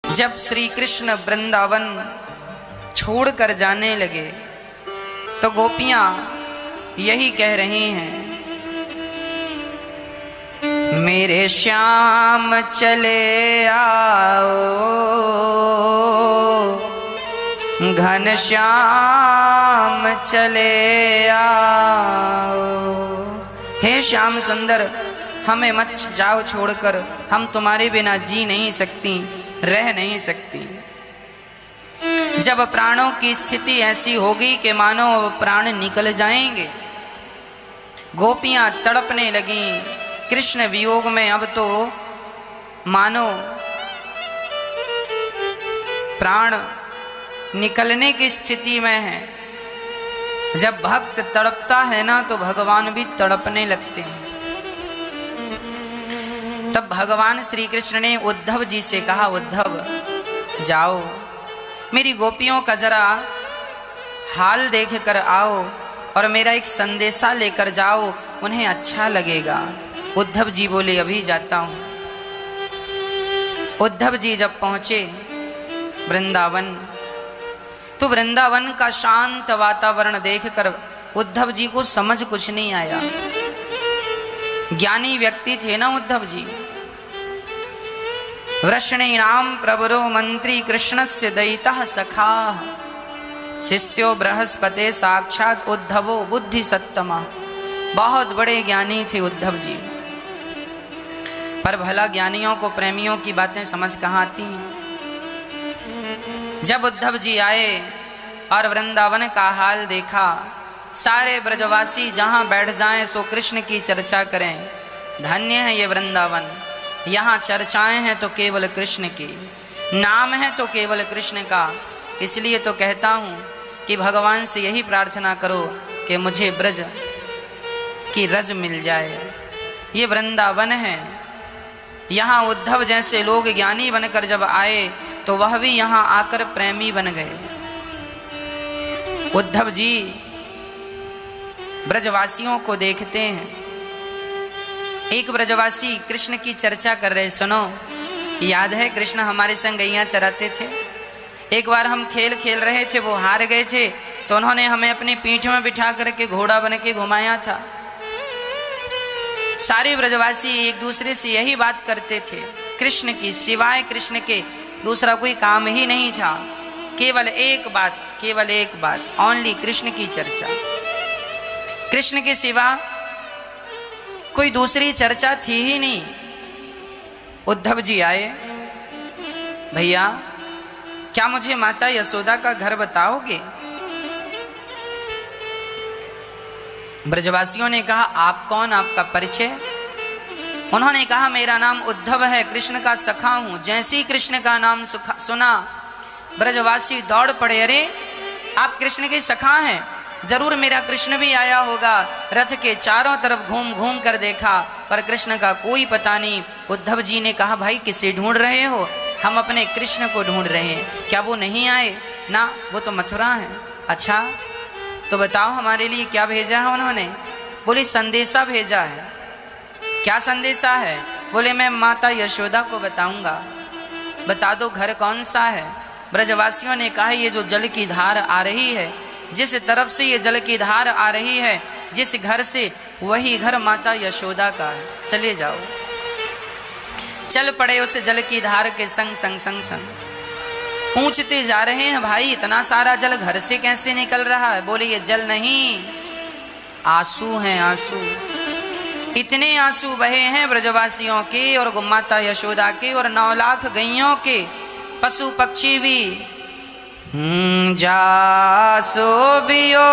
जब श्री कृष्ण वृंदावन छोड़कर जाने लगे तो गोपियां यही कह रही हैं, मेरे श्याम चले आओ, घन श्याम चले आओ। हे श्याम सुंदर, हमें मत जाओ छोड़कर, हम तुम्हारे बिना जी नहीं सकती, रह नहीं सकती। जब प्राणों की स्थिति ऐसी होगी कि मानो प्राण निकल जाएंगे, गोपियां तड़पने लगीं कृष्ण वियोग में। अब तो मानो प्राण निकलने की स्थिति में है। जब भक्त तड़पता है ना तो भगवान भी तड़पने लगते हैं। तब भगवान श्री कृष्ण ने उद्धव जी से कहा, उद्धव जाओ, मेरी गोपियों का जरा हाल देख कर आओ और मेरा एक संदेशा लेकर जाओ, उन्हें अच्छा लगेगा। उद्धव जी बोले, अभी जाता हूं। उद्धव जी जब पहुंचे वृंदावन तो वृंदावन का शांत वातावरण देखकर उद्धव जी को समझ कुछ नहीं आया। ज्ञानी व्यक्ति थे ना उद्धव जी। वृषणीनाम प्रवरो मंत्री कृष्णस्य दयितः सखा, शिष्यो बृहस्पते साक्षात उद्धवो बुद्धि सत्तमा। बहुत बड़े ज्ञानी थे उद्धव जी, पर भला ज्ञानियों को प्रेमियों की बातें समझ कहाँ आती हैं। जब उद्धव जी आए और वृंदावन का हाल देखा, सारे ब्रजवासी जहां बैठ जाएं सो कृष्ण की चर्चा करें। धन्य है ये वृंदावन, यहाँ चर्चाएं हैं तो केवल कृष्ण की, नाम है तो केवल कृष्ण का। इसलिए तो कहता हूँ कि भगवान से यही प्रार्थना करो कि मुझे ब्रज की रज मिल जाए। ये वृंदावन है। यहाँ उद्धव जैसे लोग ज्ञानी बनकर जब आए तो वह भी यहाँ आकर प्रेमी बन गए। उद्धव जी ब्रजवासियों को देखते हैं। एक ब्रजवासी कृष्ण की चर्चा कर रहे, सुनो, याद है कृष्ण हमारे संग गैया चराते थे, एक बार हम खेल खेल रहे थे, वो हार गए थे तो उन्होंने हमें अपनी पीठ में बिठा करके घोड़ा बन के घुमाया था। सारे ब्रजवासी एक दूसरे से यही बात करते थे, कृष्ण की सिवाय कृष्ण के दूसरा कोई काम ही नहीं था। केवल एक बात, ओनली कृष्ण की चर्चा। कृष्ण के सिवा कोई दूसरी चर्चा थी ही नहीं। उद्धव जी आए, भैया क्या मुझे माता यशोदा का घर बताओगे? ब्रजवासियों ने कहा, आप कौन, आपका परिचय? उन्होंने कहा, मेरा नाम उद्धव है, कृष्ण का सखा हूं। जैसे ही कृष्ण का नाम सुना ब्रजवासी दौड़ पड़े, अरे आप कृष्ण के सखा हैं, जरूर मेरा कृष्ण भी आया होगा। रथ के चारों तरफ घूम घूम कर देखा पर कृष्ण का कोई पता नहीं। उद्धव जी ने कहा, भाई किसे ढूंढ रहे हो? हम अपने कृष्ण को ढूंढ रहे हैं। क्या वो नहीं आए? ना, वो तो मथुरा है। अच्छा तो बताओ हमारे लिए क्या भेजा है उन्होंने? बोले संदेशा भेजा है। क्या संदेशा है? बोले मैं माता यशोदा को बताऊंगा। बता दो घर कौन सा है? ब्रजवासियों ने कहा, ये जो जल की धार आ रही है, जिस तरफ से ये जल की धार आ रही है, जिस घर से, वही घर माता यशोदा का है, चले जाओ। चल पड़े उस जल की धार के संग संग संग संग। पूछते जा रहे हैं, भाई इतना सारा जल घर से कैसे निकल रहा है? बोले ये जल नहीं, आंसू हैं, आंसू। इतने आंसू बहे हैं ब्रजवासियों के और माता यशोदा के और 9 लाख गैयों के, पशु पक्षी भी। जासो वियोग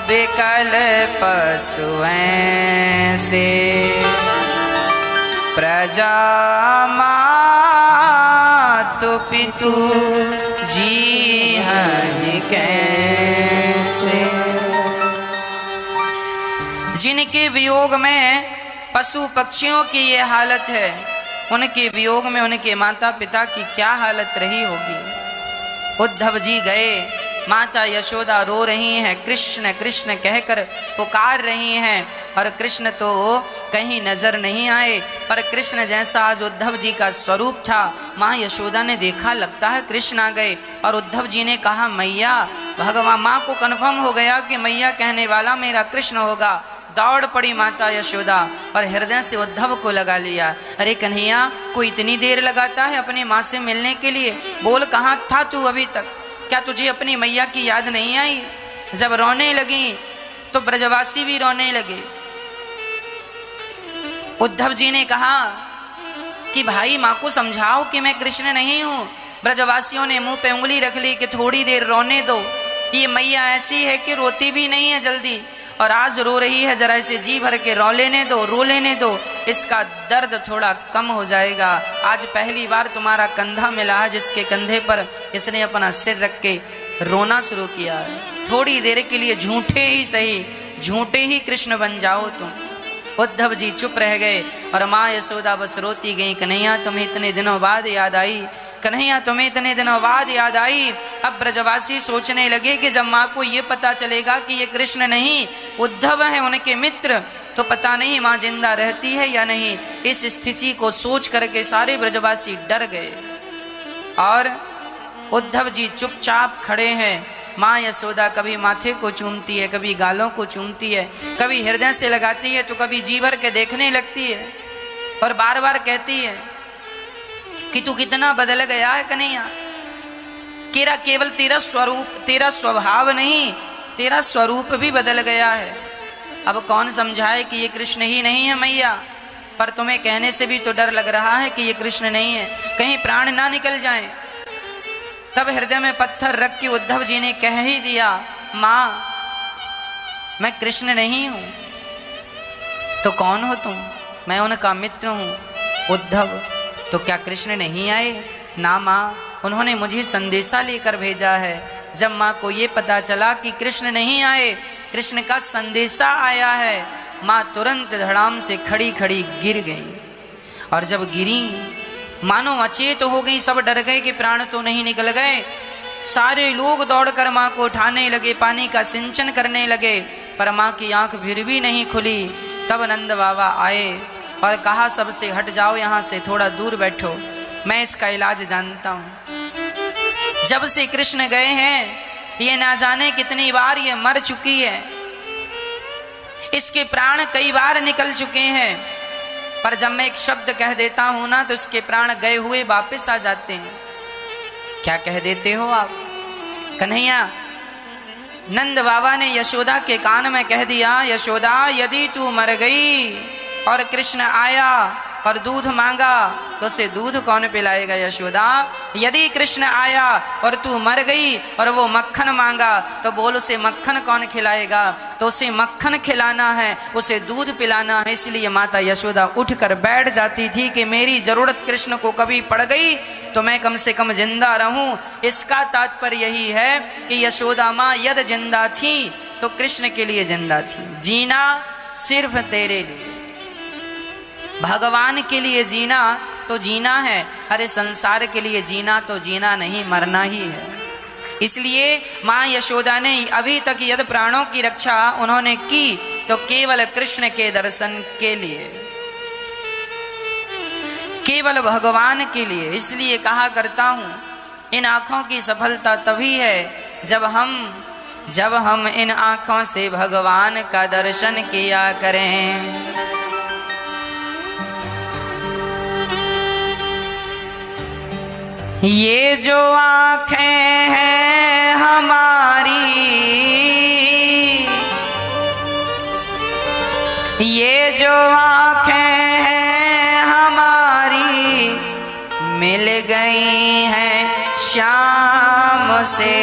विकल पशुएं से, प्रजा मातु पितु जी हैं कैसे। जिनके वियोग में पशु पक्षियों की ये हालत है, उनके वियोग में उनके माता पिता की क्या हालत रही होगी। उद्धव जी गए माता यशोदा रो रही हैं, कृष्ण कृष्ण कहकर पुकार रही हैं, और कृष्ण तो कहीं नजर नहीं आए। पर कृष्ण जैसा आज उद्धव जी का स्वरूप था, माँ यशोदा ने देखा लगता है कृष्ण आ गए। और उद्धव जी ने कहा मैया, भगवान माँ को कन्फर्म हो गया कि मैया कहने वाला मेरा कृष्ण होगा। दौड़ पड़ी माता यशोदा और हृदय से उद्धव को लगा लिया। अरे कन्हैया, कोई इतनी देर लगाता है अपनी माँ से मिलने के लिए? बोल, कहाँ था तू अभी तक? क्या तुझे अपनी मैया की याद नहीं आई? जब रोने लगी तो ब्रजवासी भी रोने लगे। उद्धव जी ने कहा कि भाई माँ को समझाओ कि मैं कृष्ण नहीं हूँ। ब्रजवासियों ने मुंह पे उंगली रख ली कि थोड़ी देर रोने दो, ये मैया ऐसी है कि रोती भी नहीं है जल्दी, और आज रो रही है, जरा इसे जी भर के रो लेने दो, इसका दर्द थोड़ा कम हो जाएगा। आज पहली बार तुम्हारा कंधा मिला है जिसके कंधे पर इसने अपना सिर रख के रोना शुरू किया है। थोड़ी देर के लिए झूठे ही सही, झूठे ही कृष्ण बन जाओ तुम। उद्धव जी चुप रह गए और माँ यशोदा बस रोती गई। कन्हैया तुम्हें इतने दिनों बाद याद आई, कन्हैया तुम्हें इतने दिनों बाद याद आई। अब ब्रजवासी सोचने लगे कि जब माँ को ये पता चलेगा कि ये कृष्ण नहीं उद्धव है उनके मित्र, तो पता नहीं माँ जिंदा रहती है या नहीं। इस स्थिति को सोच करके सारे ब्रजवासी डर गए और उद्धव जी चुपचाप खड़े हैं। माँ यशोदा कभी माथे को चूमती है, कभी गालों को चूमती है, कभी हृदय से लगाती है, तो कभी जी भर के देखने लगती है और बार बार कहती है कि तू कितना बदल गया है कन्हैया। केवल तेरा स्वरूप, तेरा स्वभाव नहीं, तेरा स्वरूप भी बदल गया है। अब कौन समझाए कि ये कृष्ण ही नहीं है मैया? पर तुम्हें कहने से भी तो डर लग रहा है कि ये कृष्ण नहीं है, कहीं प्राण ना निकल जाएं। तब हृदय में पत्थर रख के उद्धव जी ने कह ही दिया, माँ मैं कृष्ण नहीं हूं। तो कौन हो तुम? मैं उनका मित्र हूं उद्धव। तो क्या कृष्ण नहीं आए? ना माँ, उन्होंने मुझे संदेशा लेकर भेजा है। जब माँ को ये पता चला कि कृष्ण नहीं आए, कृष्ण का संदेशा आया है, माँ तुरंत धड़ाम से खड़ी खड़ी गिर गई। और जब गिरी मानो अचेत हो गई, सब डर गए कि प्राण तो नहीं निकल गए। सारे लोग दौड़कर माँ को उठाने लगे, पानी का सिंचन करने लगे, पर माँ की आंख फिर भी नहीं खुली। तब नंद बाबा आए और कहा सबसे हट जाओ, यहाँ से थोड़ा दूर बैठो, मैं इसका इलाज जानता हूँ। जब से कृष्ण गए हैं ये ना जाने कितनी बार ये मर चुकी है, इसके प्राण कई बार निकल चुके हैं, पर जब मैं एक शब्द कह देता हूं ना तो इसके प्राण गए हुए वापस आ जाते हैं। क्या कह देते हो आप? कन्हैया, नंद बाबा ने यशोदा के कान में कह दिया, यशोदा यदि तू मर गई और कृष्ण आया और दूध मांगा तो उसे दूध कौन पिलाएगा? यशोदा, यदि कृष्ण आया और तू मर गई और वो मक्खन मांगा तो बोल उसे मक्खन कौन खिलाएगा? तो उसे मक्खन खिलाना है, उसे दूध पिलाना है। इसलिए माता यशोदा उठकर बैठ जाती थी कि मेरी जरूरत कृष्ण को कभी पड़ गई तो मैं कम से कम जिंदा रहूं। इसका तात्पर्य यही है कि यशोदा माँ यदि जिंदा थी तो कृष्ण के लिए जिंदा थी। जीना सिर्फ तेरे लिए, भगवान के लिए जीना तो जीना है, अरे संसार के लिए जीना तो जीना नहीं, मरना ही है। इसलिए माँ यशोदा ने अभी तक यदि प्राणों की रक्षा उन्होंने की तो केवल कृष्ण के दर्शन के लिए, केवल भगवान के लिए। इसलिए कहा करता हूं, इन आंखों की सफलता तभी है जब हम इन आंखों से भगवान का दर्शन किया करें। ये जो आँखें हैं हमारी, ये जो आँखें हैं हमारी, मिल गई हैं श्याम से।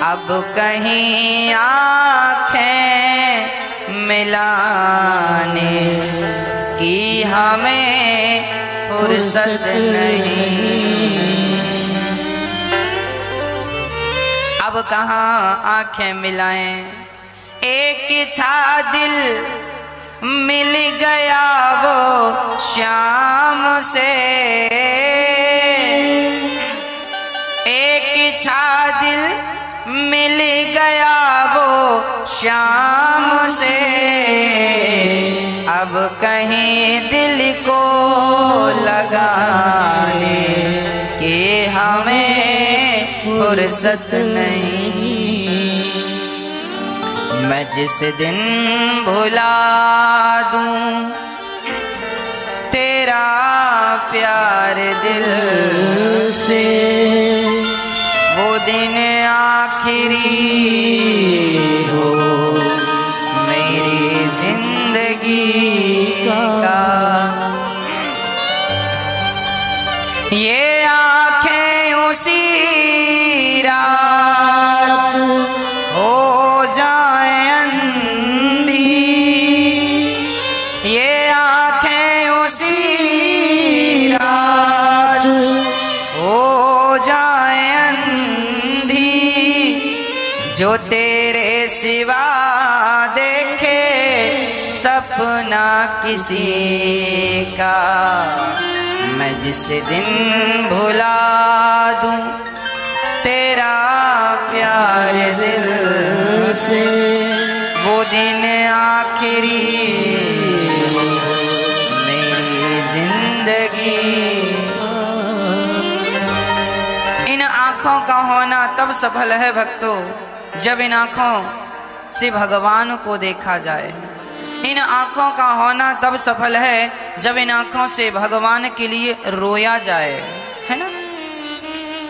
अब कहीं आँखें मिलाने की हमें फुर्सत नहीं। अब कहाँ आंखें मिलाएं, एक था दिल मिल गया वो श्याम से, एक था दिल मिल गया वो श्याम से, अब कहीं दिल को लगाने की हमें फुर्सत नहीं। मैं जिस दिन भुला दूं तेरा प्यार दिल से, वो दिन आखिरी हो मेरी जिंदगी का। ये आंखें उसी रात हो जाए अंधी, ये आंखें उसी रात हो जाए अंधी, जो तेरे सिवा देखे सपना किसी का। मैं जिस दिन भुला दूं तेरा प्यार दिल से, वो दिन आखिरी मेरी जिंदगी। इन आँखों का होना तब सफल है भक्तों, जब इन आँखों से भगवान को देखा जाए। इन आँखों का होना तब सफल है जब इन आँखों से भगवान के लिए रोया जाए, है ना।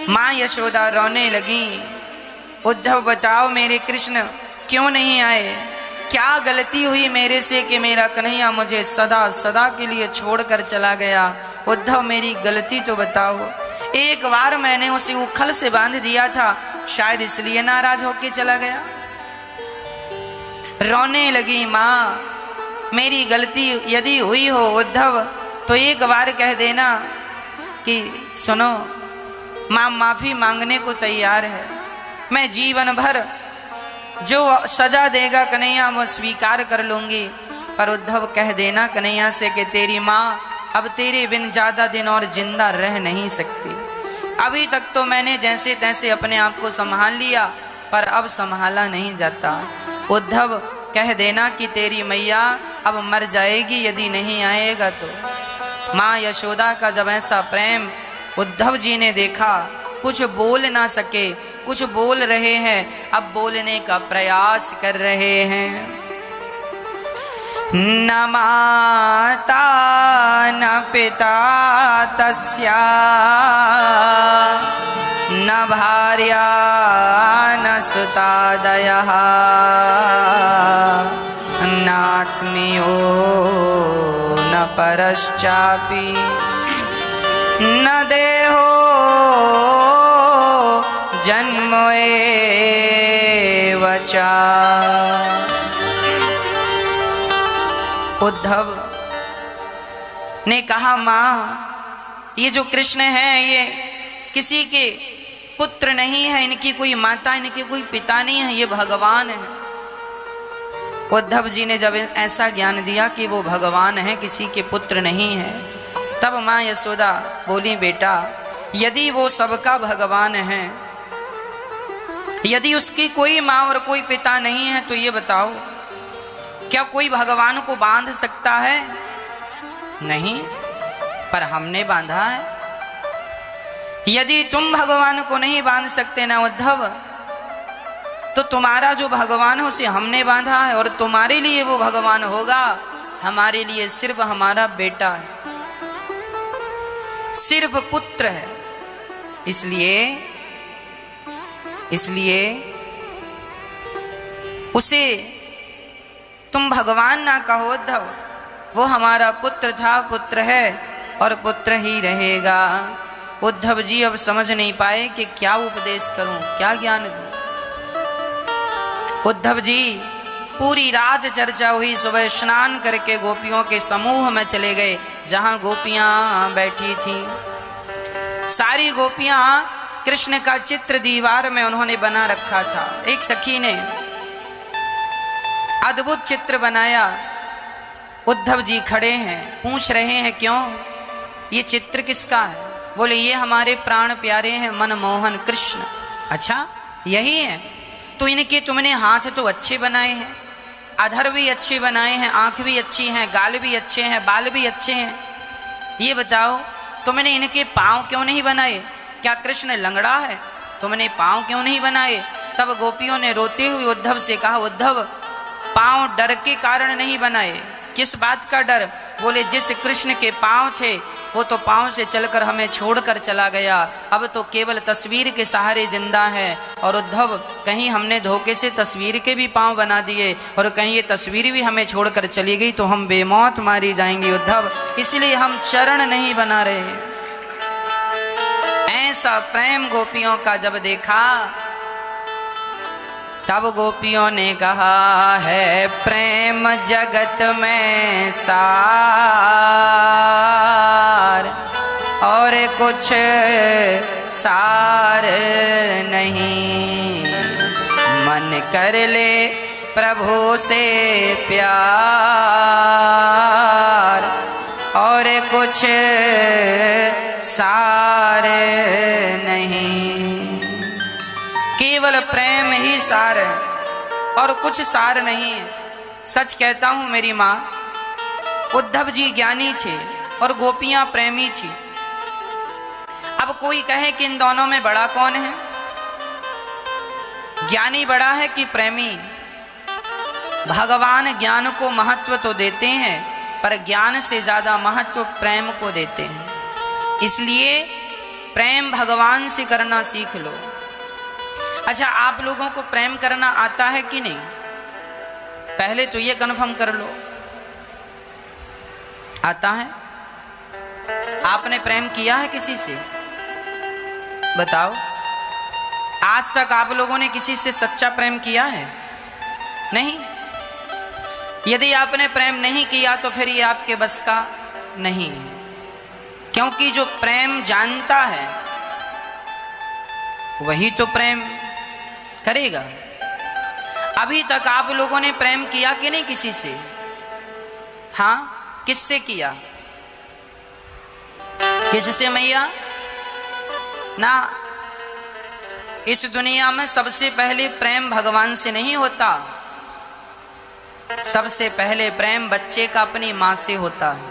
माँ यशोदा रोने लगी, उद्धव बचाओ मेरे कृष्ण क्यों नहीं आए, क्या गलती हुई मेरे से कि मेरा कन्हैया मुझे सदा सदा के लिए छोड़कर चला गया। उद्धव मेरी गलती तो बताओ, एक बार मैंने उसे उखल से बांध दिया था, शायद इसलिए नाराज होके चला गया। रोने लगी माँ, मेरी गलती यदि हुई हो उद्धव तो एक बार कह देना कि सुनो माँ माफी मांगने को तैयार है, मैं जीवन भर जो सजा देगा कन्हैया वो स्वीकार कर लूंगी। पर उद्धव कह देना कन्हैया से कि तेरी माँ अब तेरे बिन ज्यादा दिन और जिंदा रह नहीं सकती। अभी तक तो मैंने जैसे तैसे अपने आप को संभाल लिया, पर अब संभाला नहीं जाता। उद्धव कह देना कि तेरी मैया अब मर जाएगी यदि नहीं आएगा तो। माँ यशोदा का जब ऐसा प्रेम उद्धव जी ने देखा, कुछ बोल ना सके, कुछ बोल रहे हैं, अब बोलने का प्रयास कर रहे हैं। न माता न पिता तस्या, न भार्या न सुतादयः, नात्मीयो न परश्चापि, न देहो जन्म एव च। उद्धव ने कहा माँ ये जो कृष्ण है ये किसी के पुत्र नहीं है, इनकी कोई माता इनके कोई पिता नहीं है, ये भगवान है। उद्धव जी ने जब ऐसा ज्ञान दिया कि वो भगवान है किसी के पुत्र नहीं है, तब माँ यशोदा बोली बेटा यदि वो सबका भगवान है, यदि उसकी कोई माँ और कोई पिता नहीं है तो ये बताओ क्या कोई भगवान को बांध सकता है? नहीं, पर हमने बांधा है। यदि तुम भगवान को नहीं बांध सकते ना उद्धव, तो तुम्हारा जो भगवान है उसे हमने बांधा है, और तुम्हारे लिए वो भगवान होगा, हमारे लिए सिर्फ हमारा बेटा है, सिर्फ पुत्र है। इसलिए उसे तुम भगवान ना कहो उद्धव, वो हमारा पुत्र था, पुत्र है और पुत्र ही रहेगा। उद्धव जी अब समझ नहीं पाए कि क्या उपदेश करूं, क्या ज्ञान दूं। उद्धव जी पूरी रात चर्चा हुई, सुबह स्नान करके गोपियों के समूह में चले गए जहां गोपियां बैठी थीं। सारी गोपियां कृष्ण का चित्र दीवार में उन्होंने बना रखा था। एक सखी ने अद्भुत चित्र बनाया। उद्धव जी खड़े हैं, पूछ रहे हैं क्यों, ये चित्र किसका है? बोले ये हमारे प्राण प्यारे हैं मनमोहन कृष्ण, अच्छा यही है? तो इनके तुमने हाथ तो अच्छे बनाए हैं, अधर भी अच्छे बनाए हैं, आंख भी अच्छी हैं, गाल भी अच्छे हैं, बाल भी अच्छे हैं, ये बताओ तुमने इनके पाँव क्यों नहीं बनाए? क्या कृष्ण लंगड़ा है? तुमने पाँव क्यों नहीं बनाए? तब गोपियों ने रोते हुए उद्धव से कहा, उद्धव पाँव डर के कारण नहीं बनाए। किस बात का डर? बोले जिस कृष्ण के पाँव थे वो तो पाँव से चलकर हमें छोड़कर चला गया, अब तो केवल तस्वीर के सहारे जिंदा है। और उद्धव कहीं हमने धोखे से तस्वीर के भी पाँव बना दिए और कहीं ये तस्वीर भी हमें छोड़कर चली गई तो हम बेमौत मारी जाएंगी उद्धव, इसलिए हम चरण नहीं बना रहे। ऐसा प्रेम गोपियों का जब देखा तब गोपियों ने कहा, है प्रेम जगत में सार और कुछ सार नहीं, मन कर ले प्रभु से प्यार और कुछ सार नहीं। केवल प्रेम ही सार है और कुछ सार नहीं है। सच कहता हूं मेरी माँ, उद्धव जी ज्ञानी थे और गोपियां प्रेमी थी। अब कोई कहे कि इन दोनों में बड़ा कौन है? ज्ञानी बड़ा है कि प्रेमी? भगवान ज्ञान को महत्व तो देते हैं पर ज्ञान से ज्यादा महत्व प्रेम को देते हैं। इसलिए प्रेम भगवान से करना सीख लो। अच्छा, आप लोगों को प्रेम करना आता है कि नहीं? पहले तो ये कन्फर्म कर लो, आता है? आपने प्रेम किया है किसी से? बताओ, आज तक आप लोगों ने किसी से सच्चा प्रेम किया है? नहीं। यदि आपने प्रेम नहीं किया तो फिर ये आपके बस का नहीं, क्योंकि जो प्रेम जानता है वही तो प्रेम करेगा। अभी तक आप लोगों ने प्रेम किया कि नहीं किसी से? हाँ, किससे किया? किससे मैया? ना, इस दुनिया में सबसे पहले प्रेम भगवान से नहीं होता। सबसे पहले प्रेम बच्चे का अपनी माँ से होता है।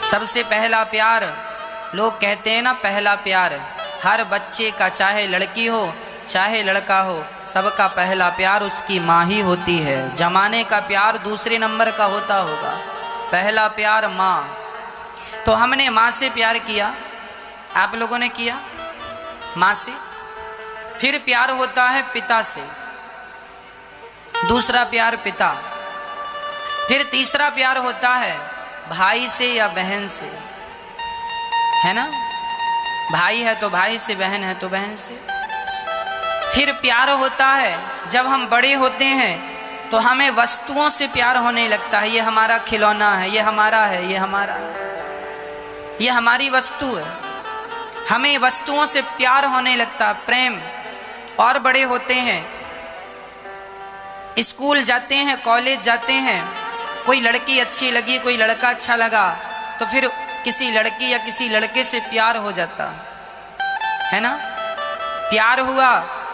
सबसे पहला प्यार, लोग कहते हैं ना पहला प्यार, हर बच्चे का चाहे लड़की हो चाहे लड़का हो, सबका पहला प्यार उसकी माँ ही होती है। जमाने का प्यार दूसरे नंबर का होता होगा, पहला प्यार माँ। तो हमने माँ से प्यार किया, आप लोगों ने किया माँ से। फिर प्यार होता है पिता से, दूसरा प्यार पिता। फिर तीसरा प्यार होता है भाई से या बहन से, है ना? भाई है तो भाई से, बहन है तो बहन से। फिर प्यार होता है जब हम बड़े होते हैं तो हमें वस्तुओं से प्यार होने लगता है। ये हमारा खिलौना है, ये हमारा है, ये हमारा है, ये हमारी वस्तु है। हमें वस्तुओं से प्यार होने लगता है, प्रेम। और बड़े होते हैं, स्कूल जाते हैं, कॉलेज जाते हैं, कोई लड़की अच्छी लगी, कोई लड़का अच्छा लगा, तो फिर किसी लड़की या किसी लड़के से प्यार हो जाता है ना? प्यार हुआ,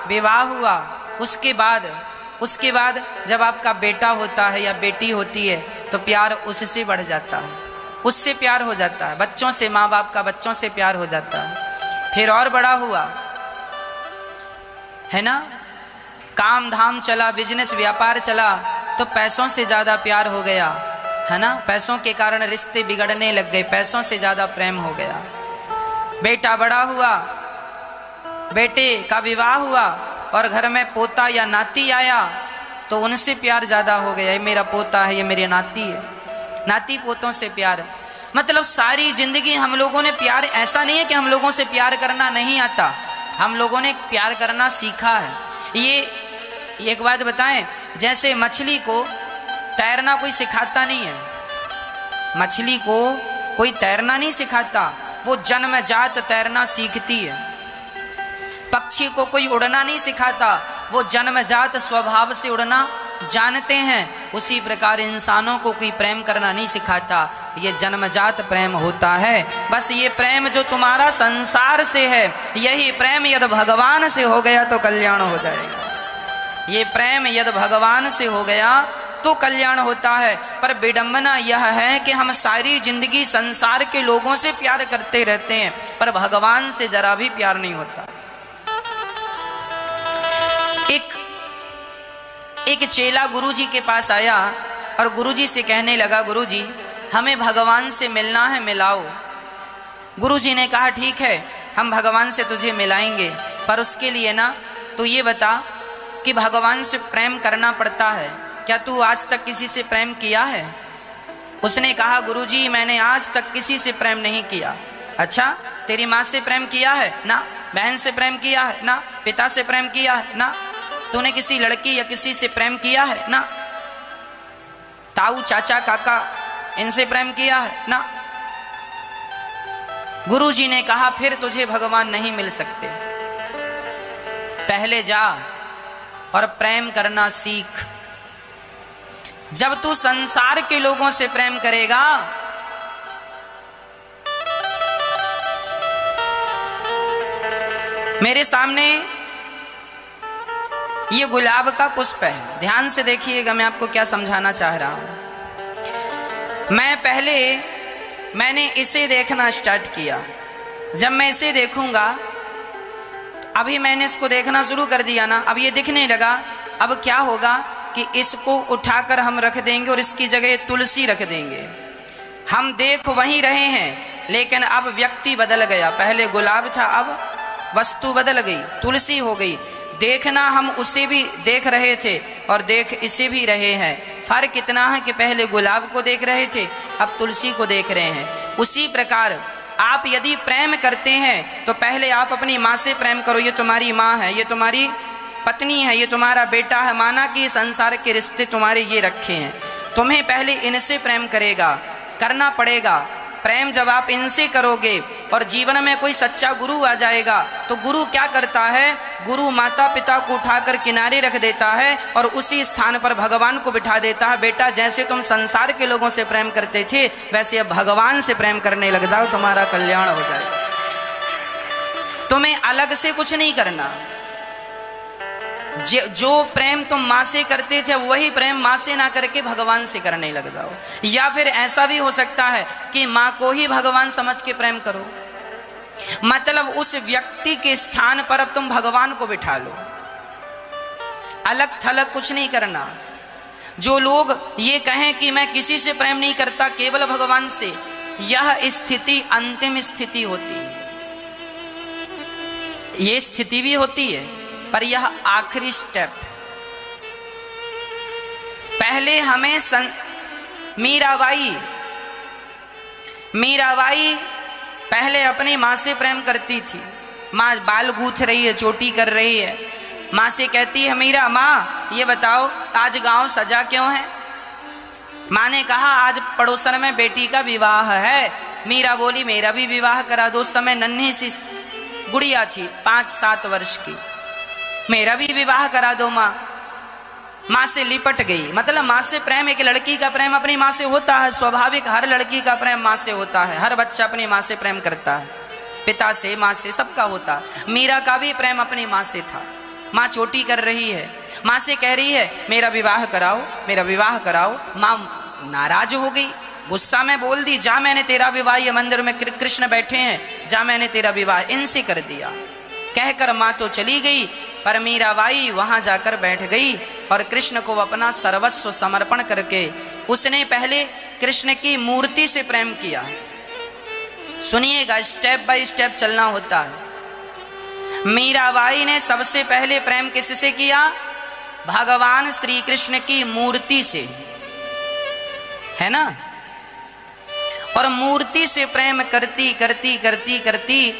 विवाह हुआ, उसके बाद जब आपका बेटा होता है या बेटी होती है तो प्यार उससे बढ़ जाता है, उससे प्यार हो जाता है। बच्चों से, माँ बाप का बच्चों से प्यार हो जाता है। फिर और बड़ा हुआ, है ना? काम धाम चला, बिजनेस व्यापार चला, तो पैसों से ज़्यादा प्यार हो गया, है ना? पैसों के कारण रिश्ते बिगड़ने लग गए, पैसों से ज़्यादा प्रेम हो गया। बेटा बड़ा हुआ, बेटे का विवाह हुआ और घर में पोता या नाती आया तो उनसे प्यार ज़्यादा हो गया। ये मेरा पोता है, ये मेरी नाती है। नाती पोतों से प्यार, मतलब सारी जिंदगी हम लोगों ने प्यार, ऐसा नहीं है कि हम लोगों से प्यार करना नहीं आता, हम लोगों ने प्यार करना सीखा है। ये एक बात बताएं, जैसे मछली को तैरना कोई सिखाता नहीं है, मछली को कोई तैरना नहीं सिखाता, वो जन्मजात तैरना सीखती है। पक्षी को कोई उड़ना नहीं सिखाता, वो जन्मजात स्वभाव से उड़ना जानते हैं उसी प्रकार इंसानों को कोई प्रेम करना नहीं सिखाता। ये जन्मजात प्रेम होता है। बस ये प्रेम जो तुम्हारा संसार से है, यही प्रेम यदि भगवान से हो गया तो कल्याण हो जाएगा। ये प्रेम यदि भगवान से हो गया तो कल्याण होता है। पर विडंबना यह है कि हम सारी जिंदगी संसार के लोगों से प्यार करते रहते हैं, पर भगवान से जरा भी प्यार नहीं होता। एक चेला गुरुजी के पास आया और गुरुजी से कहने लगा, गुरुजी हमें भगवान से मिलना है, मिलाओ। गुरुजी ने कहा ठीक है, हम भगवान से तुझे मिलाएंगे, पर उसके लिए ना तू ये बता कि भगवान से प्रेम करना पड़ता है, क्या तू आज तक किसी से प्रेम किया है? उसने कहा, गुरुजी मैंने आज तक किसी से प्रेम नहीं किया। अच्छा, तेरी माँ से प्रेम किया है? ना। बहन से प्रेम किया है? ना। पिता से प्रेम किया है? ना। तूने किसी लड़की या किसी से प्रेम किया है? ना। ताऊ चाचा काका इनसे प्रेम किया है? ना। गुरुजी ने कहा फिर तुझे भगवान नहीं मिल सकते। पहले जा और प्रेम करना सीख। जब तू संसार के लोगों से प्रेम करेगा, मेरे सामने ये गुलाब का पुष्प है, ध्यान से देखिएगा मैं आपको क्या समझाना चाह रहा हूं। मैंने इसे देखना स्टार्ट किया। जब मैं इसे देखूंगा, अभी मैंने इसको देखना शुरू कर दिया ना, अब ये दिखने लगा। अब क्या होगा कि इसको उठाकर हम रख देंगे और इसकी जगह तुलसी रख देंगे। हम देख वहीं रहे हैं, लेकिन अब व्यक्ति बदल गया। पहले गुलाब था, अब वस्तु बदल गई, तुलसी हो गई। देखना हम उसे भी देख रहे थे और देख इसे भी रहे हैं। फर्क इतना है कि पहले गुलाब को देख रहे थे, अब तुलसी को देख रहे हैं। उसी प्रकार आप यदि प्रेम करते हैं तो पहले आप अपनी माँ से प्रेम करो। ये तुम्हारी माँ है, ये तुम्हारी पत्नी है, ये तुम्हारा बेटा है। माना कि संसार के रिश्ते तुम्हारे ये रखे हैं, तुम्हें पहले इनसे प्रेम करना पड़ेगा। प्रेम जब आप इनसे करोगे और जीवन में कोई सच्चा गुरु आ जाएगा, तो गुरु क्या करता है? गुरु माता पिता को उठाकर किनारे रख देता है और उसी स्थान पर भगवान को बिठा देता है। बेटा, जैसे तुम संसार के लोगों से प्रेम करते थे, वैसे अब भगवान से प्रेम करने लग जाओ, तुम्हारा कल्याण हो जाएगा। तुम्हें अलग से कुछ नहीं करना। जो प्रेम तुम माँ से करते थे, वही प्रेम माँ से ना करके भगवान से करने लग जाओ। या फिर ऐसा भी हो सकता है कि माँ को ही भगवान समझ के प्रेम करो, मतलब उस व्यक्ति के स्थान पर अब तुम भगवान को बिठा लो। अलग थलग कुछ नहीं करना। जो लोग ये कहें कि मैं किसी से प्रेम नहीं करता, केवल भगवान से, यह स्थिति अंतिम स्थिति होती है। ये स्थिति भी होती है, पर यह आखिरी स्टेप। पहले हमें मीराबाई पहले अपनी माँ से प्रेम करती थी। माँ बाल गूंथ रही है, चोटी कर रही है, माँ से कहती है, मीरा माँ ये बताओ आज गांव सजा क्यों है? माँ ने कहा आज पड़ोसन में बेटी का विवाह है। मीरा बोली मेरा भी विवाह करा दो। उस समय नन्ही सी गुड़िया थी, 5-7 वर्ष की। मेरा भी विवाह करा दो माँ। माँ से लिपट गई। मतलब माँ से प्रेम, एक लड़की का प्रेम अपनी माँ से होता है, स्वाभाविक। हर लड़की का प्रेम माँ से होता है, हर बच्चा अपनी माँ से प्रेम करता है, पिता से, माँ से, सबका होता है। मीरा का भी प्रेम अपनी माँ से था। माँ चोटी कर रही है, माँ से कह रही है मेरा विवाह कराओ, मेरा विवाह कराओ। माँ नाराज हो गई, गुस्सा में बोल दी, जा मैंने तेरा विवाह, ये मंदिर में कृष्ण बैठे हैं, जा मैंने तेरा विवाह इनसे कर दिया। कहकर माँ तो चली गई, पर मीराबाई वहां जाकर बैठ गई और कृष्ण को अपना सर्वस्व समर्पण करके उसने पहले कृष्ण की मूर्ति से प्रेम किया। सुनिएगा, स्टेप बाय स्टेप चलना होता है। मीराबाई ने सबसे पहले प्रेम किससे किया? भगवान श्री कृष्ण की मूर्ति से, है ना। और मूर्ति से प्रेम करती करती करती करती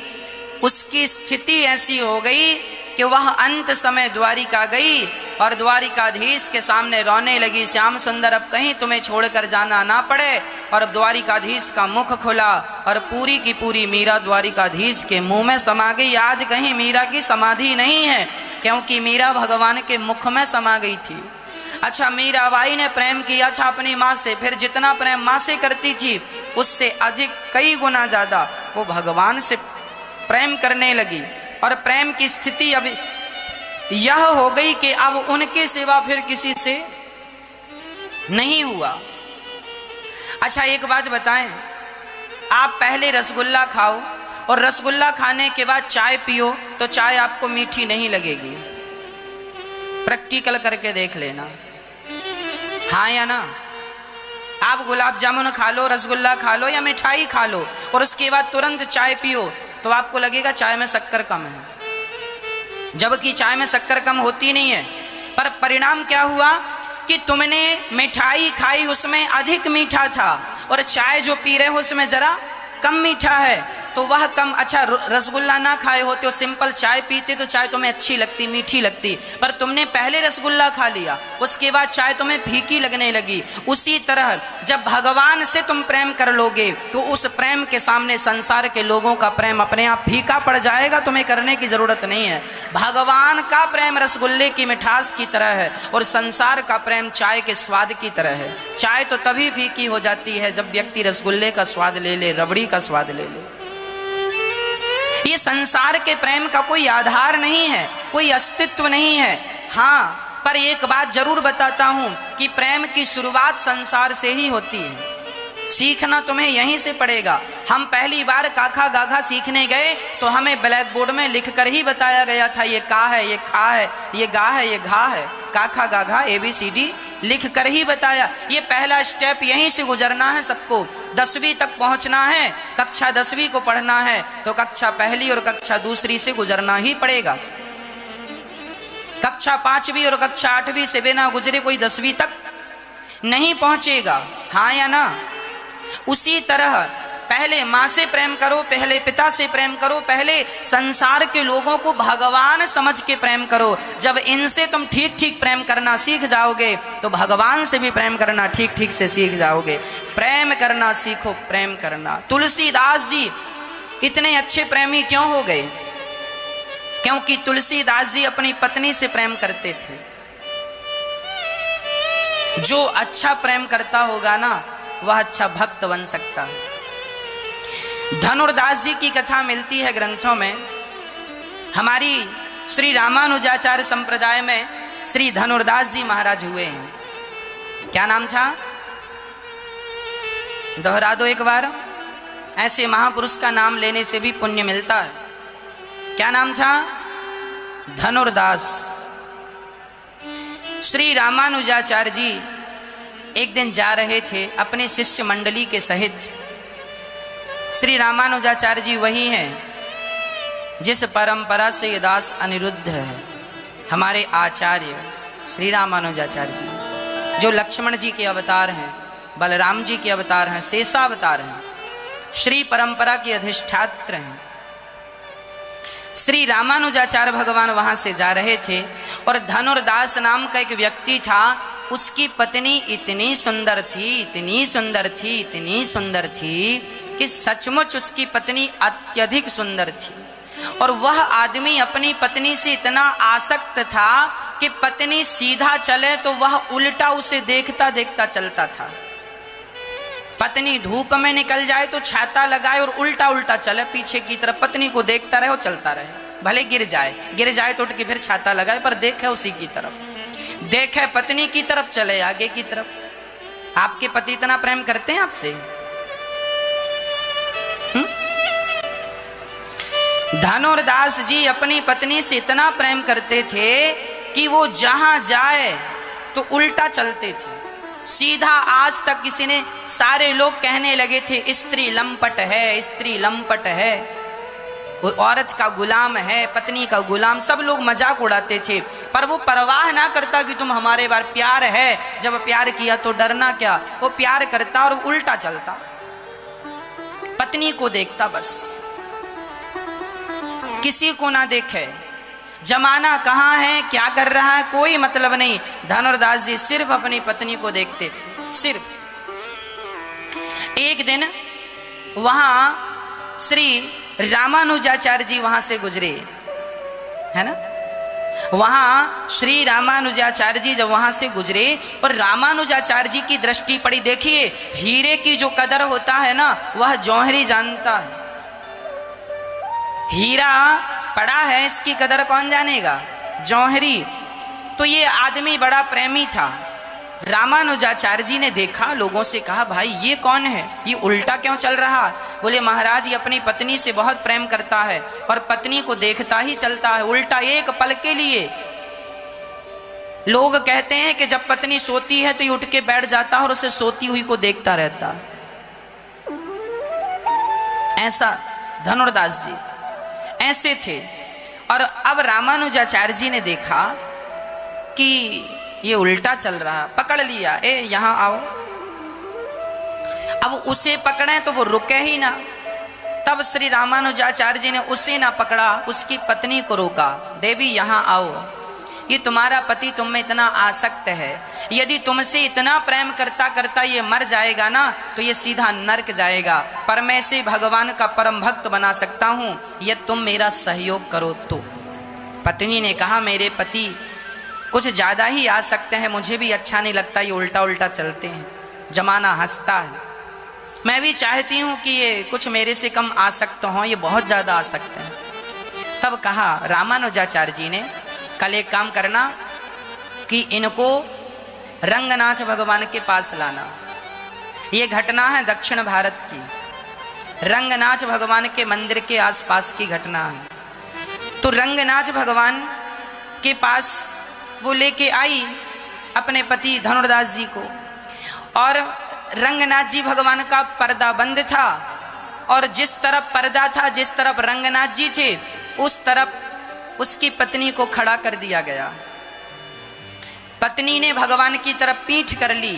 उसकी स्थिति ऐसी हो गई कि वह अंत समय द्वारिका गई और द्वारिकाधीश के सामने रोने लगी, श्याम सुंदर अब कहीं तुम्हें छोड़कर जाना ना पड़े। और द्वारिकाधीश का मुख खुला और पूरी की पूरी मीरा द्वारिकाधीश के मुंह में समा गई। आज कहीं मीरा की समाधि नहीं है, क्योंकि मीरा भगवान के मुख में समा गई थी। अच्छा, मीराबाई ने प्रेम किया था अपनी माँ से, फिर जितना प्रेम माँ से करती थी उससे अधिक कई गुना ज्यादा वो भगवान से प्रेम करने लगी। और प्रेम की स्थिति अब यह हो गई कि अब उनके सिवा फिर किसी से नहीं हुआ। अच्छा, एक बात बताएं, आप पहले रसगुल्ला खाओ और रसगुल्ला खाने के बाद चाय पियो तो चाय आपको मीठी नहीं लगेगी। प्रैक्टिकल करके देख लेना, हाँ या ना। आप गुलाब जामुन खा लो, रसगुल्ला खा लो या मिठाई खा लो और उसके बाद तुरंत चाय पियो तो आपको लगेगा चाय में शक्कर कम है, जबकि चाय में शक्कर कम होती नहीं है। पर परिणाम क्या हुआ कि तुमने मिठाई खाई उसमें अधिक मीठा था और चाय जो पी रहे हो उसमें जरा कम मीठा है, तो वह कम। अच्छा, रसगुल्ला ना खाए होते हो, सिंपल चाय पीते तो चाय तुम्हें अच्छी लगती, मीठी लगती, पर तुमने पहले रसगुल्ला खा लिया उसके बाद चाय तुम्हें फीकी लगने लगी। उसी तरह जब भगवान से तुम प्रेम कर लोगे तो उस प्रेम के सामने संसार के लोगों का प्रेम अपने आप फीका पड़ जाएगा, तुम्हें करने की जरूरत नहीं है। भगवान का प्रेम रसगुल्ले की मिठास की तरह है और संसार का प्रेम चाय के स्वाद की तरह है। चाय तो तभी फीकी हो जाती है जब व्यक्ति रसगुल्ले का स्वाद ले ले, रबड़ी का स्वाद ले ले। ये संसार के प्रेम का कोई आधार नहीं है, कोई अस्तित्व नहीं है। हाँ, पर एक बात जरूर बताता हूं कि प्रेम की शुरुआत संसार से ही होती है। सीखना तुम्हें यहीं से पड़ेगा। हम पहली बार काखा गाघा सीखने गए तो हमें ब्लैक बोर्ड में लिखकर ही बताया गया था ये का है, ये खा है, ये गा है, ये घा है। काखा गाघा ABCD लिख कर ही बताया। ये पहला स्टेप यहीं से गुजरना है सबको। 10वीं तक पहुंचना है, कक्षा 10वीं को पढ़ना है तो कक्षा पहली और कक्षा दूसरी से गुजरना ही पड़ेगा। कक्षा 5वीं और कक्षा 8वीं से बिना गुजरे कोई 10वीं तक नहीं पहुंचेगा, हाँ या ना। उसी तरह पहले माँ से प्रेम करो, पहले पिता से प्रेम करो, पहले संसार के लोगों को भगवान समझ के प्रेम करो। जब इनसे तुम ठीक ठीक प्रेम करना सीख जाओगे तो भगवान से भी प्रेम करना ठीक ठीक से सीख जाओगे। प्रेम करना सीखो, प्रेम करना। तुलसीदास जी इतने अच्छे प्रेमी क्यों हो गए? क्योंकि तुलसीदास जी अपनी पत्नी से प्रेम करते थे। जो अच्छा प्रेम करता होगा ना वह अच्छा भक्त बन सकता है। धनुर्दास जी की कथा मिलती है ग्रंथों में। हमारी श्री रामानुजाचार्य संप्रदाय में श्री धनुर्दास जी महाराज हुए हैं। क्या नाम था? दोहरा दो एक बार, ऐसे महापुरुष का नाम लेने से भी पुण्य मिलता है। क्या नाम था? धनुर्दास। श्री रामानुजाचार्य जी एक दिन जा रहे थे अपने शिष्य मंडली के सहित। श्री रामानुजाचार्य जी वही हैं जिस परंपरा से ये दास अनिरुद्ध है, हमारे आचार्य श्री रामानुजाचार्य जी, जो लक्ष्मण जी के अवतार हैं, बलराम जी के अवतार हैं, शेषावतार हैं, श्री परंपरा के अधिष्ठात्र हैं। श्री रामानुजाचार्य भगवान वहां से जा रहे थे और धनुर्दास नाम का एक व्यक्ति था। उसकी पत्नी इतनी सुंदर थी, इतनी सुंदर थी, इतनी सुंदर थी कि सचमुच उसकी पत्नी अत्यधिक सुंदर थी। और वह आदमी अपनी पत्नी से इतना आसक्त था कि पत्नी सीधा चले तो वह उल्टा उसे देखता देखता चलता था। पत्नी धूप में निकल जाए तो छाता लगाए और उल्टा उल्टा चले पीछे की तरफ, पत्नी को देखता रहे और चलता रहे। भले गिर जाए तो उठ के फिर छाता लगाए पर देखे उसी की तरफ, देखे पत्नी की तरफ, चले आगे की तरफ। आपके पति इतना प्रेम करते हैं आपसे? धनुर्दास जी अपनी पत्नी से इतना प्रेम करते थे कि वो जहां जाए तो उल्टा चलते थे सीधा। आज तक किसी ने, सारे लोग कहने लगे थे स्त्री लंपट है, स्त्री लंपट है, वो औरत का गुलाम है, पत्नी का गुलाम, सब लोग मजाक उड़ाते थे। पर वो परवाह ना करता कि तुम हमारे बार प्यार है, जब प्यार किया तो डरना क्या। वो प्यार करता और उल्टा चलता, पत्नी को देखता बस, किसी को ना देखे। जमाना कहाँ है, क्या कर रहा है, कोई मतलब नहीं। धनुर्दास जी सिर्फ अपनी पत्नी को देखते थे, सिर्फ। एक दिन वहां श्री रामानुजाचार्य जी वहां से गुजरे, है ना। वहां श्री रामानुजाचार्य जी जब वहां से गुजरे और रामानुजाचार्य जी की दृष्टि पड़ी, देखिए हीरे की जो कदर होता है ना वह जौहरी जानता है। हीरा पड़ा है, इसकी कदर कौन जानेगा? जौहरी। तो ये आदमी बड़ा प्रेमी था। रामानुजाचार्य जी ने देखा, लोगों से कहा भाई ये कौन है, ये उल्टा क्यों चल रहा? बोले महाराज ये अपनी पत्नी से बहुत प्रेम करता है और पत्नी को देखता ही चलता है, उल्टा एक पल के लिए। लोग कहते हैं कि जब पत्नी सोती है तो ये उठ के बैठ जाता है और उसे सोती हुई को देखता रहता है। ऐसा धनुर्दास जी ऐसे थे। और अब रामानुजाचार्य जी ने देखा कि ये उल्टा चल रहा, पकड़ लिया, ए यहां आओ। अब उसे पकड़े तो वो रुके ही ना। तब श्री रामानुजाचार्य जी ने उसे ना पकड़ा, उसकी पत्नी को रोका, देवी यहां आओ, ये तुम्हारा पति तुम में इतना आसक्त है, यदि तुमसे इतना प्रेम करता करता ये मर जाएगा ना तो ये सीधा नरक जाएगा, पर मैं इसे भगवान का परम भक्त बना सकता हूं, यदि तुम मेरा सहयोग करो तो। पत्नी ने कहा मेरे पति कुछ ज़्यादा ही आसक्त हैं, मुझे भी अच्छा नहीं लगता ये उल्टा उल्टा चलते हैं, जमाना हंसता है, मैं भी चाहती हूँ कि ये कुछ मेरे से कम आसक्त हों, ये बहुत ज़्यादा आसक्त हैं। तब कहा रामानुजाचार्य जी ने कल एक काम करना कि इनको रंगनाथ भगवान के पास लाना। ये घटना है दक्षिण भारत की, रंगनाथ भगवान के मंदिर के आसपास की घटना है। तो रंगनाथ भगवान के पास वो लेके आई अपने पति धनुर्दास जी को, और रंगनाथ जी भगवान का पर्दा बंद था, और जिस तरफ पर्दा था, जिस तरफ रंगनाथ जी थे, उस तरफ उसकी पत्नी को खड़ा कर दिया गया। पत्नी ने भगवान की तरफ पीठ कर ली,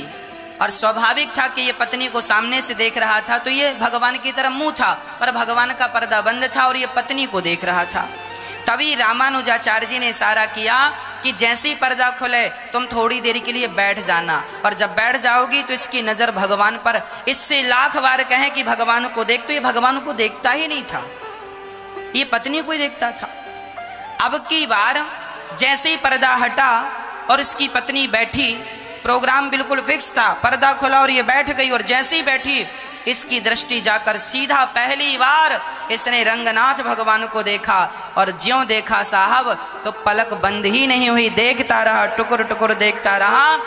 और स्वाभाविक था कि ये पत्नी को सामने से देख रहा था, तो ये भगवान की तरफ मुंह था, पर भगवान का पर्दा बंद था और ये पत्नी को देख रहा था। तभी रामानुजाचार्य जी ने इशारा किया कि जैसे ही पर्दा खुले तुम थोड़ी देर के लिए बैठ जाना, और जब बैठ जाओगी तो इसकी नज़र भगवान पर, इससे लाख बार कहें कि भगवान को देख, तो ये भगवान को देखता ही नहीं था, ये पत्नी को ही देखता था। अब की बार जैसे ही पर्दा हटा और इसकी पत्नी बैठी, प्रोग्राम बिल्कुल फिक्स था, पर्दा खुला और ये बैठ गई, और जैसे ही बैठी इसकी दृष्टि जाकर सीधा पहली बार इसने रंगनाथ भगवान को देखा, और ज्यों देखा साहब तो पलक बंद ही नहीं हुई, देखता रहा, टुकुर टुकुर देखता रहा।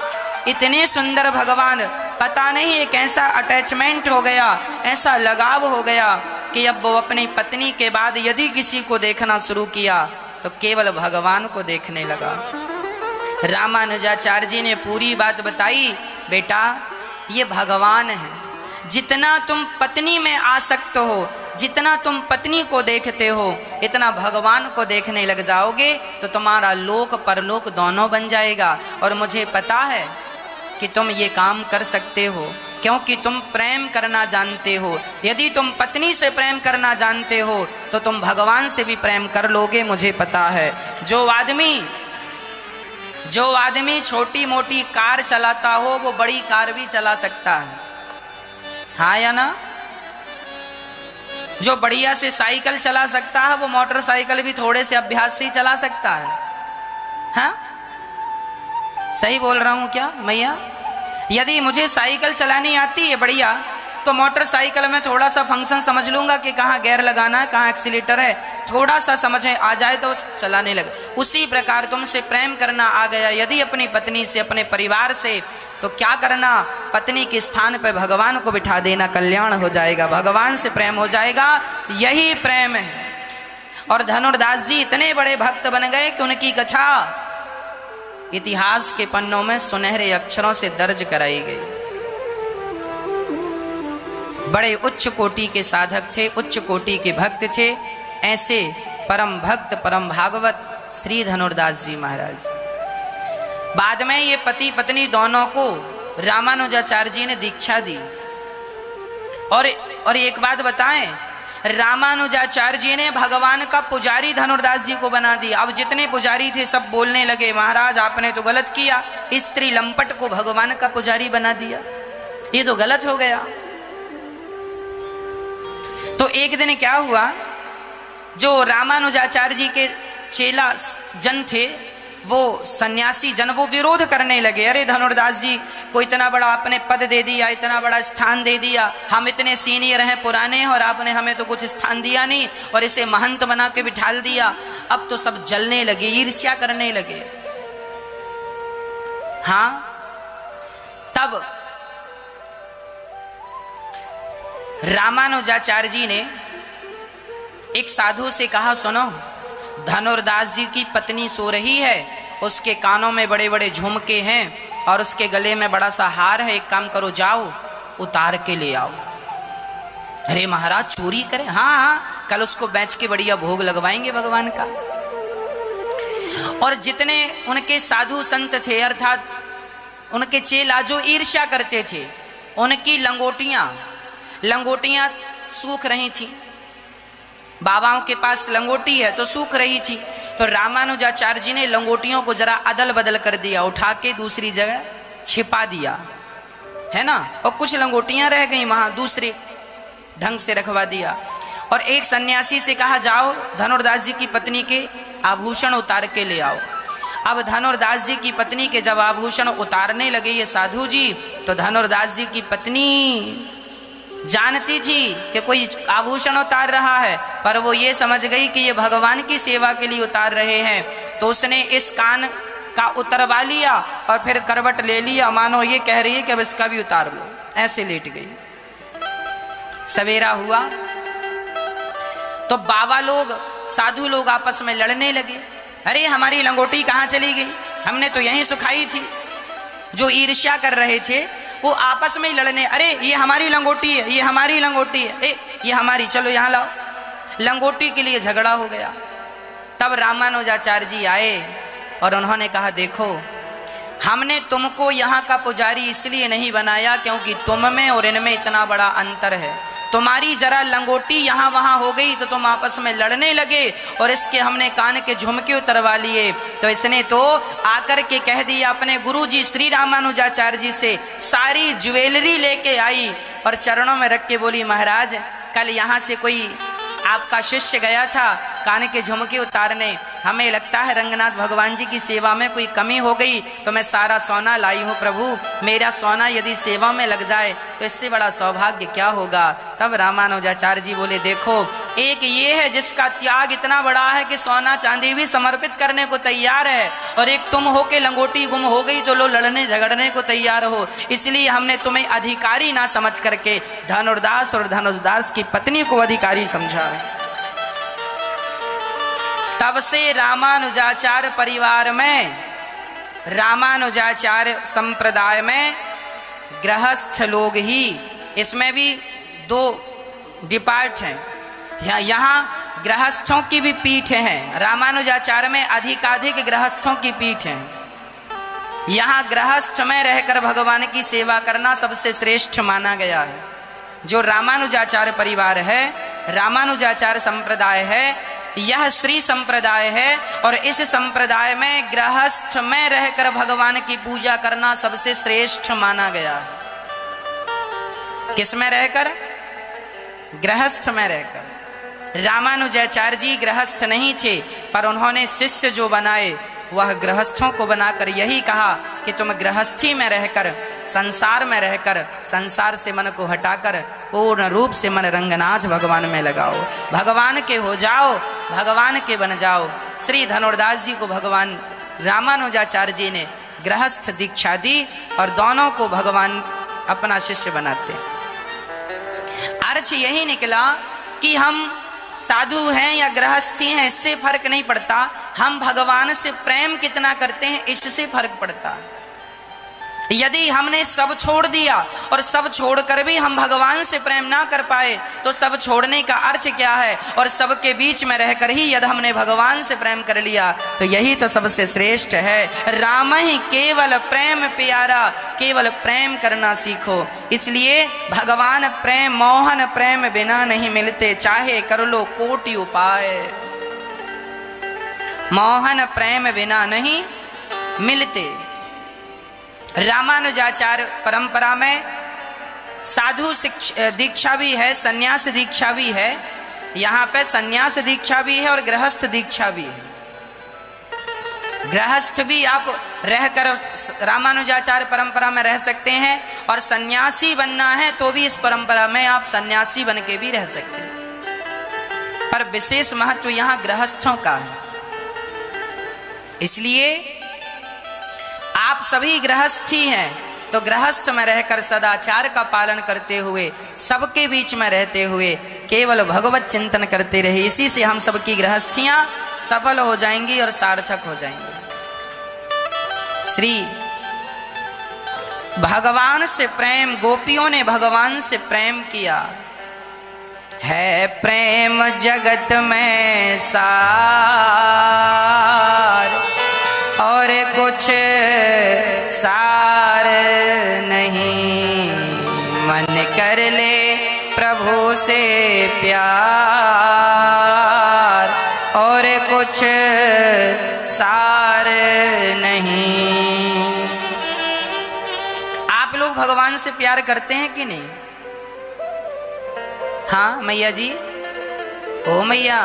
इतने सुंदर भगवान, पता नहीं एक ऐसा अटैचमेंट हो गया, ऐसा लगाव हो गया कि अब वो अपनी पत्नी के बाद यदि किसी को देखना शुरू किया तो केवल भगवान को देखने लगा। रामानुजाचार्य जी ने पूरी बात बताई, बेटा ये भगवान है, जितना तुम पत्नी में आसक्त हो, जितना तुम पत्नी को देखते हो, इतना भगवान को देखने लग जाओगे तो तुम्हारा लोक परलोक दोनों बन जाएगा। और मुझे पता है कि तुम ये काम कर सकते हो, क्योंकि तुम प्रेम करना जानते हो। यदि तुम पत्नी से प्रेम करना जानते हो तो तुम भगवान से भी प्रेम कर लोगे, मुझे पता है। जो आदमी छोटी मोटी कार चलाता हो वो बड़ी कार भी चला सकता है, हाँ या ना? जो बढ़िया से साइकिल चला सकता है वो मोटरसाइकिल भी थोड़े से अभ्यास से ही चला सकता है, हाँ? सही बोल रहा हूं क्या मैया? यदि मुझे साइकिल चलानी आती है बढ़िया, तो मोटरसाइकिल में थोड़ा सा फंक्शन समझ लूंगा कि कहाँ गियर लगाना है, कहाँ एक्सीलेटर है, थोड़ा सा समझ आ जाए तो चलाने लगे। उसी प्रकार तुमसे प्रेम करना आ गया यदि अपनी पत्नी से, अपने परिवार से, तो क्या करना, पत्नी के स्थान पर भगवान को बिठा देना, कल्याण हो जाएगा, भगवान से प्रेम हो जाएगा, यही प्रेम है। और धनुर्दास जी इतने बड़े भक्त बन गए कि उनकी कथा इतिहास के पन्नों में सुनहरे अक्षरों से दर्ज कराई गई। बड़े उच्च कोटि के साधक थे, उच्च कोटि के भक्त थे, ऐसे परम भक्त परम भागवत श्री धनुर्दास जी महाराज। बाद में ये पति पत्नी दोनों को रामानुजाचार्य जी ने दीक्षा दी। और एक बात बताएं, रामानुजाचार्य जी ने भगवान का पुजारी धनुर्दास जी को बना दिया। अब जितने पुजारी थे सब बोलने लगे, महाराज आपने तो गलत किया, स्त्री लंपट को भगवान का पुजारी बना दिया, ये तो गलत हो गया। तो एक दिन क्या हुआ, जो रामानुजाचार्य जी के चेला जन थे वो सन्यासी जन वो विरोध करने लगे, अरे धनुर्दास जी को इतना बड़ा आपने पद दे दिया, इतना बड़ा स्थान दे दिया, हम इतने सीनियर हैं, पुराने हैं, और आपने हमें तो कुछ स्थान दिया नहीं और इसे महंत बना के बिठाल दिया। अब तो सब जलने लगे, ईर्ष्या करने लगे। हाँ, तब रामानुजाचार्य जी ने एक साधु से कहा, सुनो, धनुर्दास जी की पत्नी सो रही है, उसके कानों में बड़े बड़े झुमके हैं और उसके गले में बड़ा सा हार है, एक काम करो, जाओ उतार के ले आओ। अरे महाराज चोरी करें? हाँ हाँ, कल उसको बेच के बढ़िया भोग लगवाएंगे भगवान का। और जितने उनके साधु संत थे, अर्थात उनके चेला जो ईर्ष्या करते थे, उनकी लंगोटियां सूख रही थी। बाबाओं के पास लंगोटी है तो सूख रही थी, तो रामानुजाचार्य जी ने लंगोटियों को जरा अदल बदल कर दिया, उठा के दूसरी जगह छिपा दिया, है ना, और कुछ लंगोटियां रह गई वहां, दूसरे ढंग से रखवा दिया। और एक सन्यासी से कहा, जाओ धनुर्दास जी की पत्नी के आभूषण उतार के ले आओ। अब धनुर्दास जी की पत्नी के जब आभूषण उतारने लगे ये साधु जी, तो धनुर्दास जी की पत्नी जानती थी कि कोई आभूषण उतार रहा है, पर वो ये समझ गई कि ये भगवान की सेवा के लिए उतार रहे हैं, तो उसने इस कान का उतरवा लिया और फिर करवट ले लिया, मानो ये कह रही है कि अब इसका भी उतार लो, ऐसे लेट गई। सवेरा हुआ तो बाबा लोग, साधु लोग आपस में लड़ने लगे, अरे हमारी लंगोटी कहाँ चली गई, हमने तो यहीं सुखाई थी। जो ईर्ष्या कर रहे थे वो आपस में ही लड़ने, अरे ये हमारी लंगोटी है, ये हमारी लंगोटी है, ये हमारी, चलो यहाँ लाओ। लंगोटी के लिए झगड़ा हो गया। तब रामानुजाचार्य जी आए और उन्होंने कहा, देखो हमने तुमको यहाँ का पुजारी इसलिए नहीं बनाया क्योंकि तुम में और इनमें इतना बड़ा अंतर है। तुम्हारी जरा लंगोटी यहाँ वहाँ हो गई तो तुम आपस में लड़ने लगे, और इसके हमने कान के झुमके उतरवा लिए। तो इसने तो आकर के कह दिया अपने गुरुजी श्री रामानुजाचार्य जी से, सारी ज्वेलरी लेके आई और चरणों में रख के बोली, महाराज कल यहाँ से कोई आपका शिष्य गया था कान के झुमके उतारने, हमें लगता है रंगनाथ भगवान जी की सेवा में कोई कमी हो गई, तो मैं सारा सोना लाई हूँ प्रभु, मेरा सोना यदि सेवा में लग जाए तो इससे बड़ा सौभाग्य क्या होगा। तब रामानुजाचार्य जी बोले, देखो एक ये है जिसका त्याग इतना बड़ा है कि सोना चांदी भी समर्पित करने को तैयार है, और एक तुम हो के लंगोटी गुम हो गई तो लो लड़ने झगड़ने को तैयार हो। इसलिए हमने तुम्हें अधिकारी ना समझ करके धनुर्दास और धनुर्दास की पत्नी को अधिकारी समझा। तब से रामानुजाचार्य परिवार में, रामानुजाचार्य संप्रदाय में गृहस्थ लोग ही, इसमें भी दो डिपार्ट हैं, यहाँ गृहस्थों की भी पीठ है, रामानुजाचार्य में अधिकाधिक गृहस्थों की पीठ है। यहाँ गृहस्थ में रहकर भगवान की सेवा करना सबसे श्रेष्ठ माना गया है। जो रामानुजाचार्य परिवार है, रामानुजाचार्य संप्रदाय है, यह श्री संप्रदाय है, और इस संप्रदाय में गृहस्थ में रहकर भगवान की पूजा करना सबसे श्रेष्ठ माना गया है। किस में रहकर? गृहस्थ में रहकर। रामानुजाचार्य जी गृहस्थ नहीं थे, पर उन्होंने शिष्य जो बनाए वह गृहस्थों को बनाकर यही कहा कि तुम गृहस्थी में रहकर, संसार में रहकर, संसार से मन को हटाकर पूर्ण रूप से मन रंगनाथ भगवान में लगाओ, भगवान के हो जाओ, भगवान के बन जाओ। श्री धनुर्दास जी को भगवान रामानुजाचार्य जी ने गृहस्थ दीक्षा दी और दोनों को भगवान अपना शिष्य बनाते। अर्थ यही निकला कि हम साधु हैं या गृहस्थी हैं इससे फर्क नहीं पड़ता, हम भगवान से प्रेम कितना करते हैं इससे फर्क पड़ता है। यदि हमने सब छोड़ दिया और सब छोड़कर भी हम भगवान से प्रेम ना कर पाए तो सब छोड़ने का अर्थ क्या है, और सबके बीच में रहकर ही यदि हमने भगवान से प्रेम कर लिया तो यही तो सबसे श्रेष्ठ है। राम ही केवल प्रेम प्यारा, केवल प्रेम करना सीखो। इसलिए भगवान प्रेम, मोहन प्रेम बिना नहीं मिलते, चाहे कर लो कोटि उपाय, मोहन प्रेम बिना नहीं मिलते। रामानुजाचार्य परंपरा में साधु दीक्षा भी है, सन्यास दीक्षा भी है। यहाँ पे सन्यास दीक्षा भी है और गृहस्थ दीक्षा भी है। गृहस्थ भी आप रहकर रामानुजाचार्य परंपरा में रह सकते हैं, और सन्यासी बनना है तो भी इस परंपरा में आप सन्यासी बन के भी रह सकते हैं। पर विशेष महत्व यहाँ गृहस्थों का है। इसलिए आप सभी गृहस्थी हैं, तो गृहस्थ में रहकर सदाचार का पालन करते हुए, सबके बीच में रहते हुए केवल भगवत चिंतन करते रहे। इसी से हम सबकी गृहस्थियां सफल हो जाएंगी और सार्थक हो जाएंगी। श्री भगवान से प्रेम, गोपियों ने भगवान से प्रेम किया है। प्रेम जगत में सार, और कुछ सार नहीं। मन कर ले प्रभु से प्यार, और कुछ सार नहीं। आप लोग भगवान से प्यार करते हैं कि नहीं? हाँ मैया जी, ओ मैया,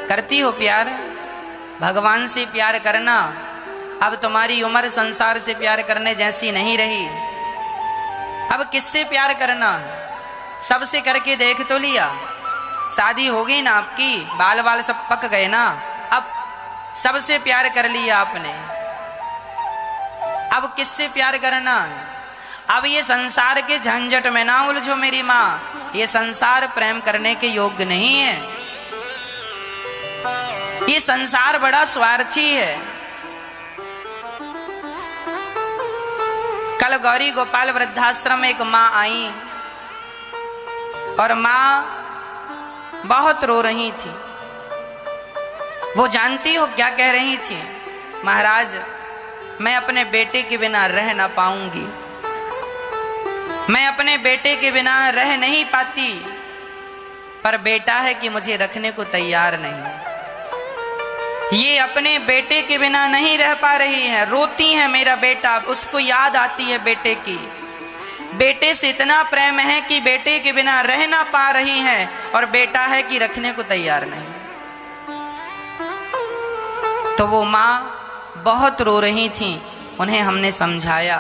करती हो प्यार? भगवान से प्यार करना अब तुम्हारी उम्र संसार से प्यार करने जैसी नहीं रही। अब किससे प्यार करना? सबसे करके देख तो लिया, शादी हो गई ना आपकी, बाल बाल सब पक गए ना, अब सबसे प्यार कर लिया आपने। अब किससे प्यार करना? अब ये संसार के झंझट में ना उलझो मेरी माँ, ये संसार प्रेम करने के योग्य नहीं है। ये संसार बड़ा स्वार्थी है। कल गौरी गोपाल वृद्धाश्रम में एक माँ आई, और माँ बहुत रो रही थी। वो जानती हो क्या कह रही थी? महाराज, मैं अपने बेटे के बिना रह ना पाऊंगी, मैं अपने बेटे के बिना रह नहीं पाती, पर बेटा है कि मुझे रखने को तैयार नहीं। ये अपने बेटे के बिना नहीं रह पा रही हैं, रोती है मेरा बेटा, उसको याद आती है बेटे की। बेटे से इतना प्रेम है कि बेटे के बिना रह ना पा रही हैं, और बेटा है कि रखने को तैयार नहीं। तो वो माँ बहुत रो रही थी। उन्हें हमने समझाया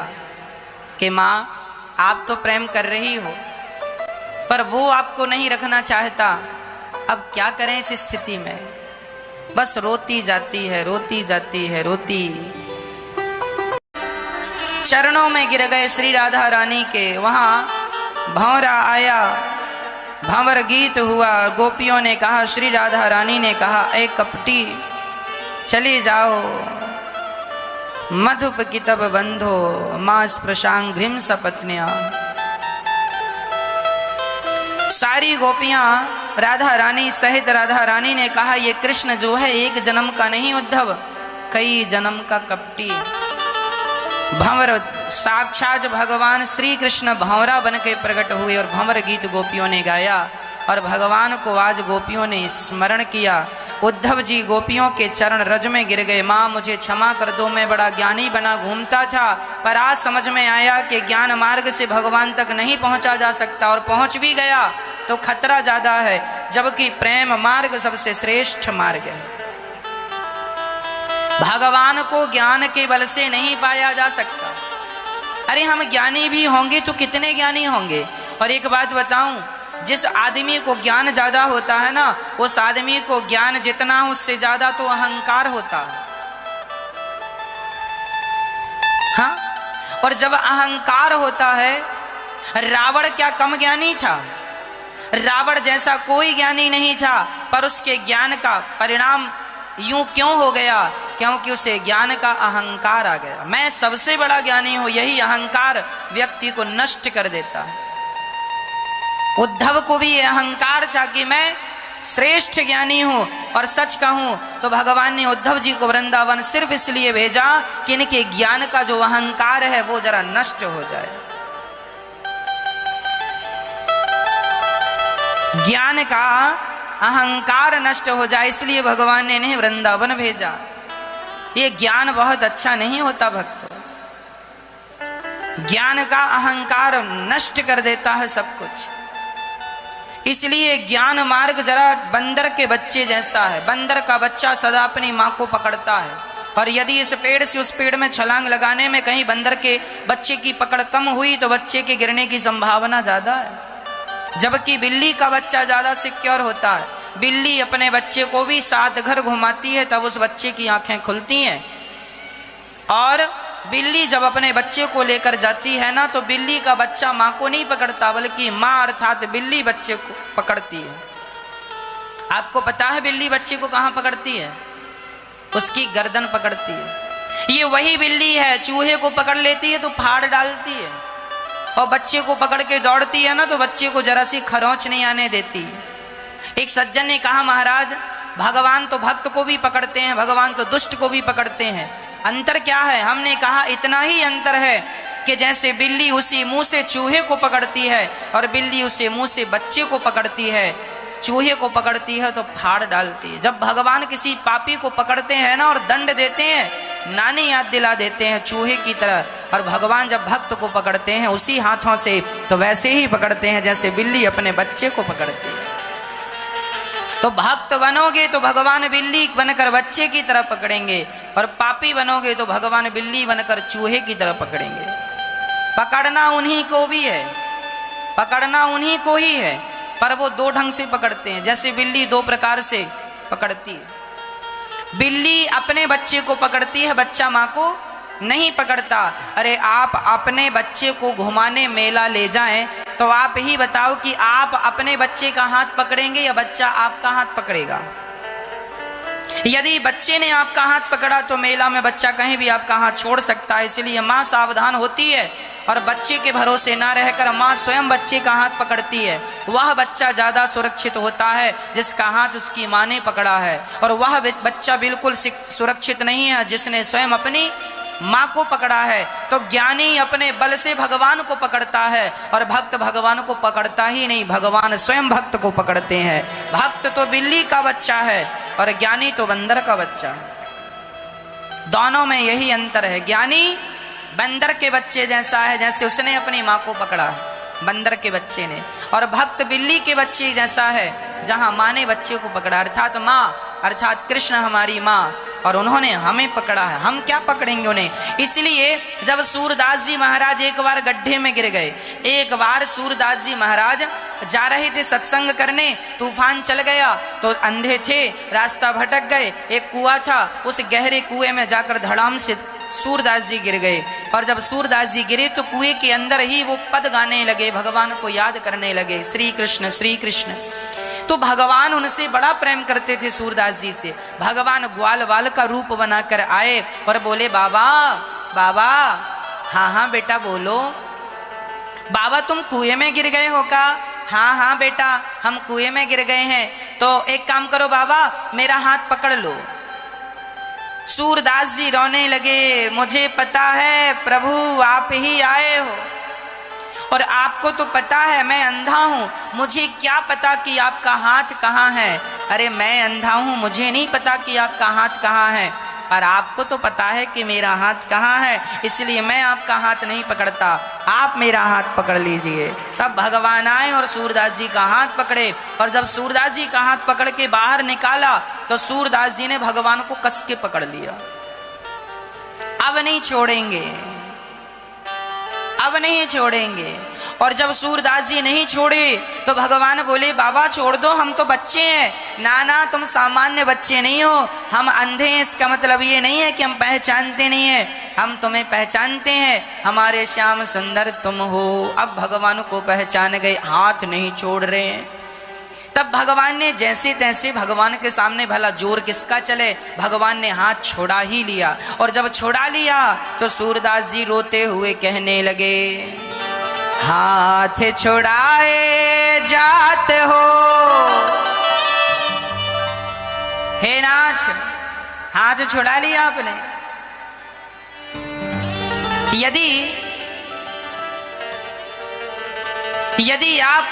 कि माँ, आप तो प्रेम कर रही हो, पर वो आपको नहीं रखना चाहता। अब क्या करें इस स्थिति में? बस रोती जाती है, रोती जाती है, रोती। चरणों में गिर गए श्री राधा रानी के। वहां भंवरा आया, भंवर गीत हुआ। गोपियों ने कहा, श्री राधा रानी ने कहा, ए कपटी, चली जाओ, मधुप की तब बंधो, मां स्पृशांघ्रिम सपत्न्या। सारी गोपियां राधा रानी सहित राधा रानी ने कहा, ये कृष्ण जो है एक जन्म का नहीं उद्धव, कई जन्म का कपटी। भंवर साक्षात भगवान श्री कृष्ण भंवरा बन के प्रकट हुए, और भंवर गीत गोपियों ने गाया, और भगवान को आज गोपियों ने स्मरण किया। उद्धव जी गोपियों के चरण रज में गिर गए। माँ, मुझे क्षमा कर दो, मैं बड़ा ज्ञानी बना घूमता था, पर आज समझ में आया कि ज्ञान मार्ग से भगवान तक नहीं पहुंचा जा सकता, और पहुंच भी गया तो खतरा ज्यादा है, जबकि प्रेम मार्ग सबसे श्रेष्ठ मार्ग है। भगवान को ज्ञान के बल से नहीं पाया जा सकता। अरे हम ज्ञानी भी होंगे तो कितने ज्ञानी होंगे? और एक बात बताऊं, जिस आदमी को ज्ञान ज्यादा होता है ना, उस आदमी को ज्ञान जितना उससे ज्यादा तो अहंकार होता है। हाँ, और जब अहंकार होता है, रावण क्या कम ज्ञानी था? रावण जैसा कोई ज्ञानी नहीं था, पर उसके ज्ञान का परिणाम यूं क्यों हो गया? क्योंकि उसे ज्ञान का अहंकार आ गया। मैं सबसे बड़ा ज्ञानी हूं, यही अहंकार व्यक्ति को नष्ट कर देता है। उद्धव को भी यह अहंकार था कि मैं श्रेष्ठ ज्ञानी हूं, और सच कहूं तो भगवान ने उद्धव जी को वृंदावन सिर्फ इसलिए भेजा कि इनके ज्ञान का जो अहंकार है वो जरा नष्ट हो जाए। ज्ञान का अहंकार नष्ट हो जाए, इसलिए भगवान ने इन्हें वृंदावन भेजा। ये ज्ञान बहुत अच्छा नहीं होता भक्तों, ज्ञान का अहंकार नष्ट कर देता है सब कुछ। इसलिए ज्ञान मार्ग जरा बंदर के बच्चे जैसा है। बंदर का बच्चा सदा अपनी माँ को पकड़ता है, और यदि इस पेड़ से उस पेड़ में छलांग लगाने में कहीं बंदर के बच्चे की पकड़ कम हुई तो बच्चे के गिरने की संभावना ज्यादा है। जबकि बिल्ली का बच्चा ज्यादा सिक्योर होता है। बिल्ली अपने बच्चे को भी 7 घर घुमाती है, तब उस बच्चे की आंखें खुलती हैं। और बिल्ली जब अपने बच्चे को लेकर जाती है ना, तो बिल्ली का बच्चा माँ को नहीं पकड़ता, बल्कि माँ अर्थात बिल्ली बच्चे को पकड़ती है। आपको पता है बिल्ली बच्चे को कहाँ पकड़ती है? उसकी गर्दन पकड़ती है। ये वही बिल्ली है, चूहे को पकड़ लेती है तो फाड़ डालती है, और बच्चे को पकड़ के दौड़ती है ना, तो बच्चे को जरा सी खरोंच नहीं आने देती। एक सज्जन ने कहा, महाराज भगवान तो भक्त को भी पकड़ते हैं, भगवान तो दुष्ट को भी पकड़ते हैं, अंतर क्या है? हमने कहा इतना ही अंतर है कि जैसे बिल्ली उसी मुंह से चूहे को पकड़ती है और बिल्ली उसी मुंह से बच्चे को पकड़ती है। चूहे को पकड़ती है तो फाड़ डालती है। जब भगवान किसी पापी को पकड़ते हैं ना और दंड देते हैं, नानी याद दिला देते हैं चूहे की तरह। और भगवान जब भक्त को पकड़ते हैं उसी हाथों से, तो वैसे ही पकड़ते हैं जैसे बिल्ली अपने बच्चे को पकड़ती है। तो भक्त बनोगे तो भगवान बिल्ली बनकर बच्चे की तरह पकड़ेंगे, और पापी बनोगे तो भगवान बिल्ली बनकर चूहे की तरह पकड़ेंगे। पकड़ना उन्हीं को भी है, पकड़ना उन्हीं को ही है, पर वो 2 ढंग से पकड़ते हैं। जैसे बिल्ली 2 प्रकार से पकड़ती है। बिल्ली अपने बच्चे को पकड़ती है, बच्चा माँ को नहीं पकड़ता। अरे आप अपने बच्चे को घुमाने मेला ले जाएं तो आप ही बताओ कि आप अपने बच्चे का हाथ पकड़ेंगे या बच्चा आपका हाथ पकड़ेगा? यदि बच्चे ने आपका हाथ पकड़ा तो मेला में बच्चा कहीं भी आपका हाथ छोड़ सकता है। इसलिए माँ सावधान होती है और बच्चे के भरोसे ना रहकर माँ स्वयं बच्चे का हाथ पकड़ती है। वह बच्चा ज्यादा सुरक्षित होता है जिसका हाथ उसकी माँ ने पकड़ा है, और वह बच्चा बिल्कुल सुरक्षित नहीं है जिसने स्वयं अपनी माँ को पकड़ा है। तो ज्ञानी अपने बल से भगवान को पकड़ता है, और भक्त भगवान को पकड़ता ही नहीं, भगवान स्वयं भक्त को पकड़ते हैं। भक्त तो बिल्ली का बच्चा है और ज्ञानी तो बंदर का बच्चा है। दोनों में यही अंतर है। ज्ञानी बंदर के बच्चे जैसा है, जैसे उसने अपनी माँ को पकड़ा बंदर के बच्चे ने, और भक्त बिल्ली के बच्चे जैसा है, जहाँ माँ ने बच्चे को पकड़ा, अर्थात माँ अर्थात कृष्ण हमारी माँ, और उन्होंने हमें पकड़ा है। हम क्या पकड़ेंगे उन्हें? इसलिए जब सूरदास जी महाराज एक बार गड्ढे में गिर गए, एक बार सूरदास जी महाराज जा रहे थे सत्संग करने, तूफान चल गया, तो अंधे थे, रास्ता भटक गए, एक कुआं था, उस गहरे कुएं में जाकर धड़ाम से सूरदास जी गिर गए। और जब सूरदास जी गिरे तो कुएं के अंदर ही वो पद गाने लगे, भगवान को याद करने लगे, श्री कृष्ण श्री कृष्ण। तो भगवान उनसे बड़ा प्रेम करते थे सूरदास जी से। भगवान ग्वाल वाल का रूप बनाकर आए और बोले, बाबा बाबा। हाँ हाँ बेटा बोलो। बाबा तुम कुएं में गिर गए हो का? हाँ हाँ बेटा हम कुएं में गिर गए हैं। तो एक काम करो बाबा, मेरा हाथ पकड़ लो। सूरदास जी रोने लगे, मुझे पता है प्रभु आप ही आए हो, और आपको तो पता है मैं अंधा हूँ, मुझे क्या पता कि आपका हाथ कहाँ है। अरे मैं अंधा हूँ, मुझे नहीं पता कि आपका हाथ कहाँ है, और आपको तो पता है कि मेरा हाथ कहाँ है, इसलिए मैं आपका हाथ नहीं पकड़ता, आप मेरा हाथ पकड़ लीजिए। तब भगवान आए और सूरदास जी का हाथ पकड़े, और जब सूरदास जी का हाथ पकड़ के बाहर निकाला तो सूरदास जी ने भगवान को कस के पकड़ लिया। अब नहीं छोड़ेंगे, अब नहीं छोड़ेंगे। और जब सूरदास जी नहीं छोड़े तो भगवान बोले, बाबा छोड़ दो, हम तो बच्चे हैं। ना ना तुम सामान्य बच्चे नहीं हो, हम अंधे हैं, इसका मतलब ये नहीं है कि हम पहचानते नहीं हैं, हम तुम्हें पहचानते हैं, हमारे श्याम सुंदर तुम हो। अब भगवान को पहचान गए, हाथ नहीं छोड़ रहे हैं। तब भगवान ने जैसे तैसे, भगवान के सामने भला जोर किसका चले, भगवान ने हाथ छोड़ा ही लिया। और जब छोड़ा लिया तो सूरदास जी रोते हुए कहने लगे, हाथ छुड़ाए जात हो हे नाथ। हाथ छुड़ा लिया आपने। यदि आप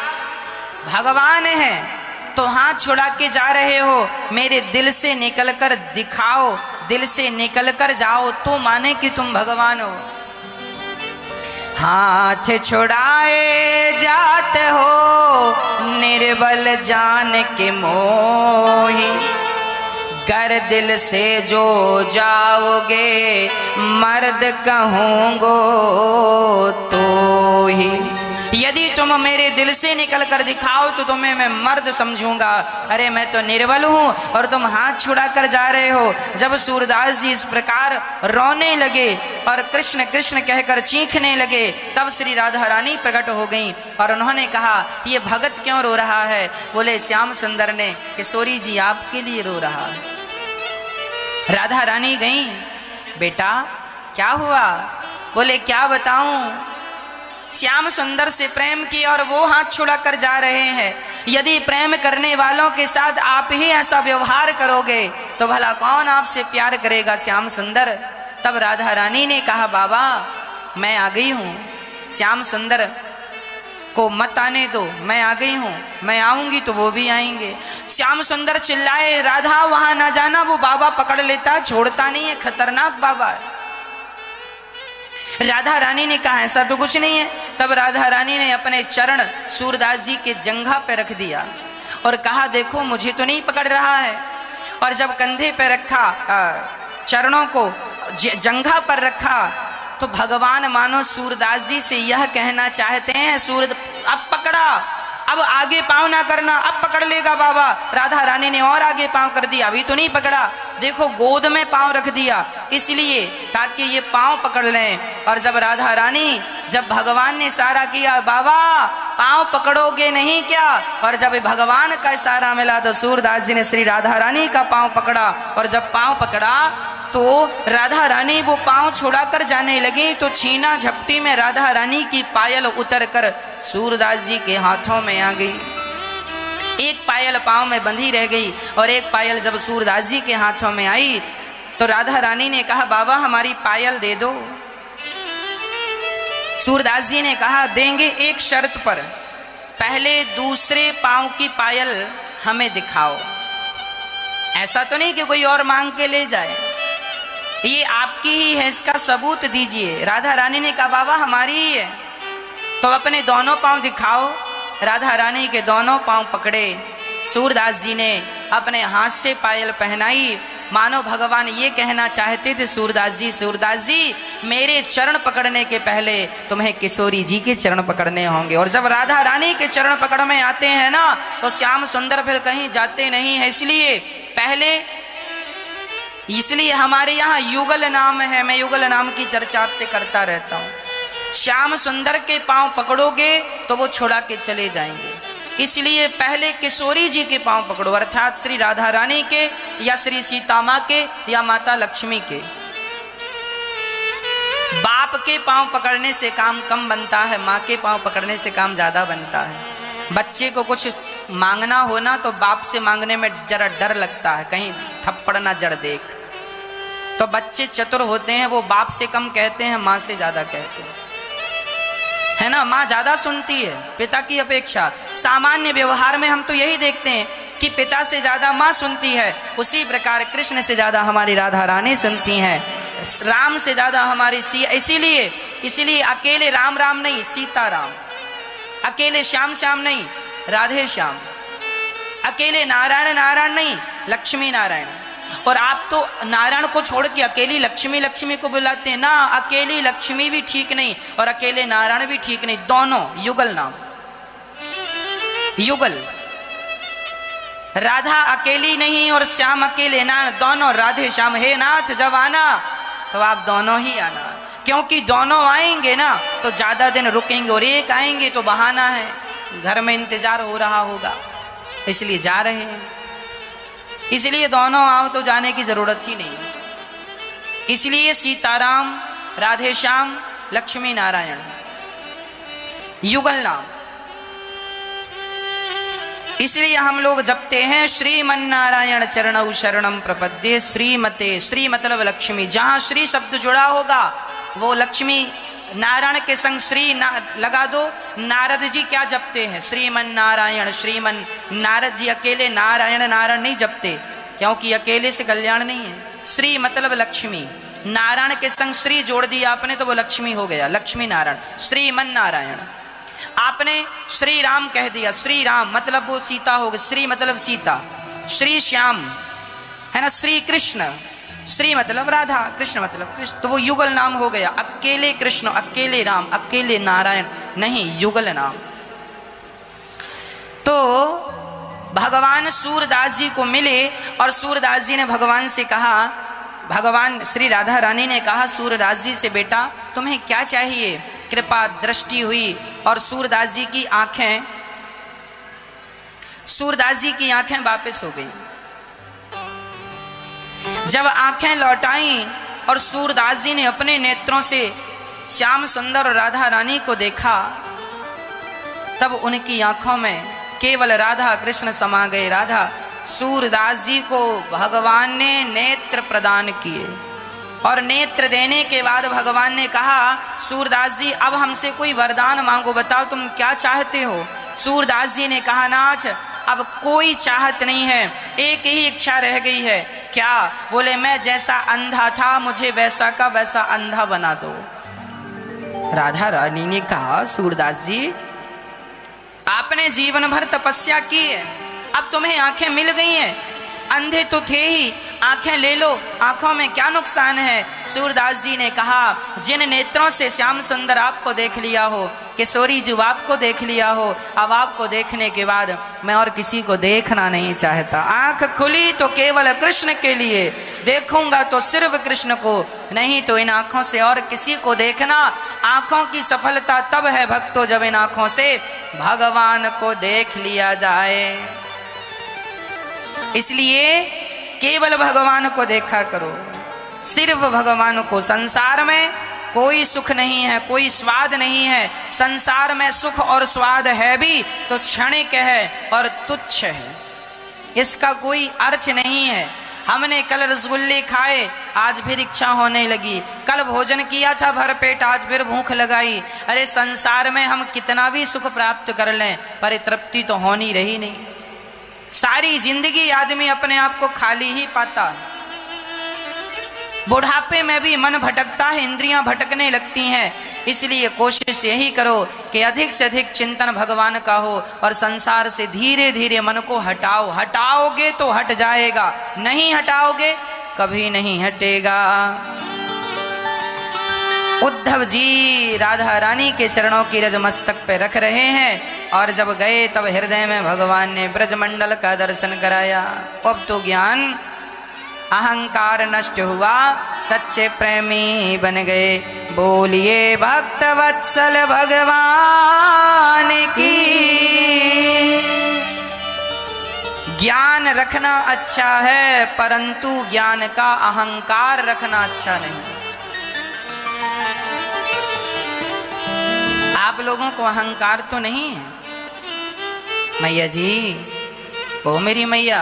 भगवान हैं तो हाथ छुड़ा के जा रहे हो, मेरे दिल से निकल कर दिखाओ, दिल से निकल कर जाओ तो माने कि तुम भगवान हो। हाथ छुड़ाए जात हो निर्बल जान के मोही, गर दिल से जो जाओगे मर्द कहूँगो तो ही। यदि तुम मेरे दिल से निकल कर दिखाओ तो तुम्हें मैं मर्द समझूंगा। अरे मैं तो निर्बल हूँ और तुम हाथ छुड़ा कर जा रहे हो। जब सूरदास जी इस प्रकार रोने लगे और कृष्ण कृष्ण कहकर चीखने लगे, तब श्री राधा रानी प्रकट हो गईं और उन्होंने कहा ये भगत क्यों रो रहा है? बोले श्याम सुंदर ने, किशोरी जी आपके लिए रो रहा है। राधा रानी गई, बेटा क्या हुआ? बोले क्या बताऊं, श्याम सुंदर से प्रेम की और वो हाथ छुड़ा कर जा रहे हैं। यदि प्रेम करने वालों के साथ आप ही ऐसा व्यवहार करोगे तो भला कौन आपसे प्यार करेगा श्याम सुंदर? तब राधा रानी ने कहा बाबा मैं आ गई हूँ, श्याम सुंदर को मत आने दो, मैं आ गई हूँ, मैं आऊंगी तो वो भी आएंगे। श्याम सुंदर चिल्लाए राधा वहां ना जाना, वो बाबा पकड़ लेता, छोड़ता नहीं है, खतरनाक बाबा है। राधा रानी ने कहा ऐसा तो कुछ नहीं है। तब राधा रानी ने अपने चरण सूरदास जी के जंघा पे रख दिया और कहा देखो मुझे तो नहीं पकड़ रहा है। और जब कंधे पे रखा, चरणों को जंघा पर रखा, तो भगवान मानो सूरदास जी से यह कहना चाहते हैं सूरद अब पकड़ा, अब आगे पांव ना करना, अब पकड़ लेगा बाबा। राधा रानी ने और आगे पांव कर दिया, अभी तो नहीं पकड़ा, देखो गोद में पांव रख दिया इसलिए ताकि ये पांव पकड़ लें। और जब राधा रानी, जब भगवान ने इशारा किया बाबा पांव पकड़ोगे नहीं क्या, और जब भगवान का इशारा मिला तो सूरदास जी ने श्री राधा रानी का पांव पकड़ा। और जब पांव पकड़ा तो राधा रानी वो पांव छुड़ा कर जाने लगी तो छीना झपटी में राधा रानी की पायल उतर कर सूरदास जी के हाथों में आ गई। एक पायल पांव में बंधी रह गई और एक पायल जब सूरदास जी के हाथों में आई तो राधा रानी ने कहा बाबा हमारी पायल दे दो। सूरदास जी ने कहा देंगे एक शर्त पर, पहले दूसरे पांव की पायल हमें दिखाओ। ऐसा तो नहीं कि कोई और मांग के ले जाए, ये आपकी ही है, इसका सबूत दीजिए। राधा रानी ने कहा बाबा हमारी ही है, तो अपने दोनों पांव दिखाओ। राधा रानी के दोनों पांव पकड़े, सूरदास जी ने अपने हाथ से पायल पहनाई। मानो भगवान ये कहना चाहते थे सूरदास जी मेरे चरण पकड़ने के पहले तुम्हें किशोरी जी के चरण पकड़ने होंगे। और जब राधा रानी के चरण पकड़ में आते हैं ना तो श्याम सुंदर फिर कहीं जाते नहीं है। इसलिए हमारे यहाँ युगल नाम है, मैं युगल नाम की चर्चा आपसे करता रहता हूँ। श्याम सुंदर के पांव पकड़ोगे तो वो छुड़ा के चले जाएंगे, इसलिए पहले किशोरी जी के पांव पकड़ो, अर्थात श्री राधा रानी के या श्री सीता माँ के या माता लक्ष्मी के। बाप के पांव पकड़ने से काम कम बनता है, माँ के पांव पकड़ने से काम ज्यादा बनता है। बच्चे को कुछ मांगना हो ना तो बाप से मांगने में जरा डर लगता है, कहीं थप्पड़ ना जड़ देख। तो बच्चे चतुर होते हैं, वो बाप से कम कहते हैं, माँ से ज्यादा कहते हैं, है ना। माँ ज्यादा सुनती है पिता की अपेक्षा। सामान्य व्यवहार में हम तो यही देखते हैं कि पिता से ज्यादा माँ सुनती है, उसी प्रकार कृष्ण से ज्यादा हमारी राधा रानी सुनती हैं, राम से ज्यादा हमारी इसीलिए अकेले राम राम नहीं, सीता राम, अकेले श्याम श्याम नहीं, राधे श्याम, अकेले नारायण नारायण नहीं, लक्ष्मी नारायण। और आप तो नारायण को छोड़ के अकेली लक्ष्मी लक्ष्मी को बुलाते हैं ना। अकेली लक्ष्मी भी ठीक नहीं और अकेले नारायण भी ठीक नहीं, दोनों युगल नाम, युगल। राधा अकेली नहीं और श्याम अकेले ना, दोनों राधे श्याम। हे नाथ जब आना तो आप दोनों ही आना, क्योंकि दोनों आएंगे ना तो ज्यादा दिन रुकेंगे, और एक आएंगे तो बहाना है, घर में इंतजार हो रहा होगा इसलिए जा रहे हैं। इसलिए दोनों आओ तो जाने की जरूरत ही नहीं। इसलिए सीताराम, राधे श्याम, लक्ष्मी नारायण, युगल नाम। इसलिए हम लोग जपते हैं श्रीमन्नारायण चरणौ शरणम प्रपद्ये श्रीमते। श्री मतलब लक्ष्मी, जहां श्री शब्द जुड़ा होगा वो लक्ष्मी, नारायण के संग श्री लगा दो। नारद जी क्या जपते हैं? श्रीमन नारायण श्रीमन। नारद जी अकेले नारायण नारायण नहीं जपते, क्योंकि अकेले से कल्याण नहीं है। श्री मतलब लक्ष्मी, नारायण के संग श्री जोड़ दिया आपने तो वो लक्ष्मी हो गया, लक्ष्मी नारायण। श्रीमन नारायण, आपने श्री राम कह दिया, श्री राम मतलब वो सीता हो गई, श्री मतलब सीता। श्री श्याम, है ना, श्री कृष्ण, श्री मतलब राधा, कृष्ण मतलब कृष्ण, तो वो युगल नाम हो गया। अकेले कृष्ण, अकेले राम, अकेले नारायण नहीं, युगल नाम। तो भगवान सूरदास जी को मिले और सूरदास जी ने भगवान से कहा, भगवान श्री राधा रानी ने कहा सूरदास जी से, बेटा तुम्हें क्या चाहिए? कृपा दृष्टि हुई और सूरदास जी की आंखें, सूरदास जी की आंखें वापस हो गई। जब आंखें लौटाई और सूरदास जी ने अपने नेत्रों से श्याम सुंदर और राधा रानी को देखा, तब उनकी आंखों में केवल राधा कृष्ण समा गए। राधा, सूरदास जी को भगवान ने नेत्र प्रदान किए और नेत्र देने के बाद भगवान ने कहा, सूरदास जी अब हमसे कोई वरदान मांगो, बताओ तुम क्या चाहते हो? सूरदास जी ने कहा, नाथ अब कोई चाहत नहीं है, एक ही इच्छा रह गई है। क्या? बोले मैं जैसा अंधा था मुझे वैसा का वैसा अंधा बना दो। राधा रानी ने कहा, सूरदास जी आपने जीवन भर तपस्या की है, अब तुम्हें आंखें मिल गई हैं, अंधे तो थे ही, आंखें ले लो, आंखों में क्या नुकसान है? सूरदास जी ने कहा, जिन नेत्रों से श्याम सुंदर आपको देख लिया हो, किशोरी जी आपको देख लिया हो, अब आपको देखने के बाद मैं और किसी को देखना नहीं चाहता। आंख खुली तो केवल कृष्ण के लिए, देखूंगा तो सिर्फ कृष्ण को, नहीं तो इन आंखों से और किसी को देखना। आंखों की सफलता तब है भक्तों जब इन आंखों से भगवान को देख लिया जाए। इसलिए केवल भगवान को देखा करो, सिर्फ भगवान को। संसार में कोई सुख नहीं है, कोई स्वाद नहीं है। संसार में सुख और स्वाद है भी तो क्षणिक है और तुच्छ है, इसका कोई अर्थ नहीं है। हमने कल रसगुल्ले खाए, आज फिर इच्छा होने लगी, कल भोजन किया था भर पेट, आज फिर भूख लगाई। अरे संसार में हम कितना भी सुख प्राप्त कर लें पर तृप्ति तो होनी रही नहीं। सारी जिंदगी आदमी अपने आप को खाली ही पाता है। बुढ़ापे में भी मन भटकता है, इंद्रियां भटकने लगती हैं। इसलिए कोशिश यही करो कि अधिक से अधिक चिंतन भगवान का हो और संसार से धीरे धीरे मन को हटाओ। हटाओगे तो हट जाएगा, नहीं हटाओगे कभी नहीं हटेगा। उद्धव जी राधा रानी के चरणों की रज मस्तक पे रख रहे हैं और जब गए तब हृदय में भगवान ने ब्रजमंडल का दर्शन कराया। अब तो ज्ञान अहंकार नष्ट हुआ, सच्चे प्रेमी बन गए। बोलिए भक्त वत्सल भगवान की। ज्ञान रखना अच्छा है परंतु ज्ञान का अहंकार रखना अच्छा नहीं। आप लोगों को अहंकार तो नहीं है? मैया जी, ओ मेरी मैया,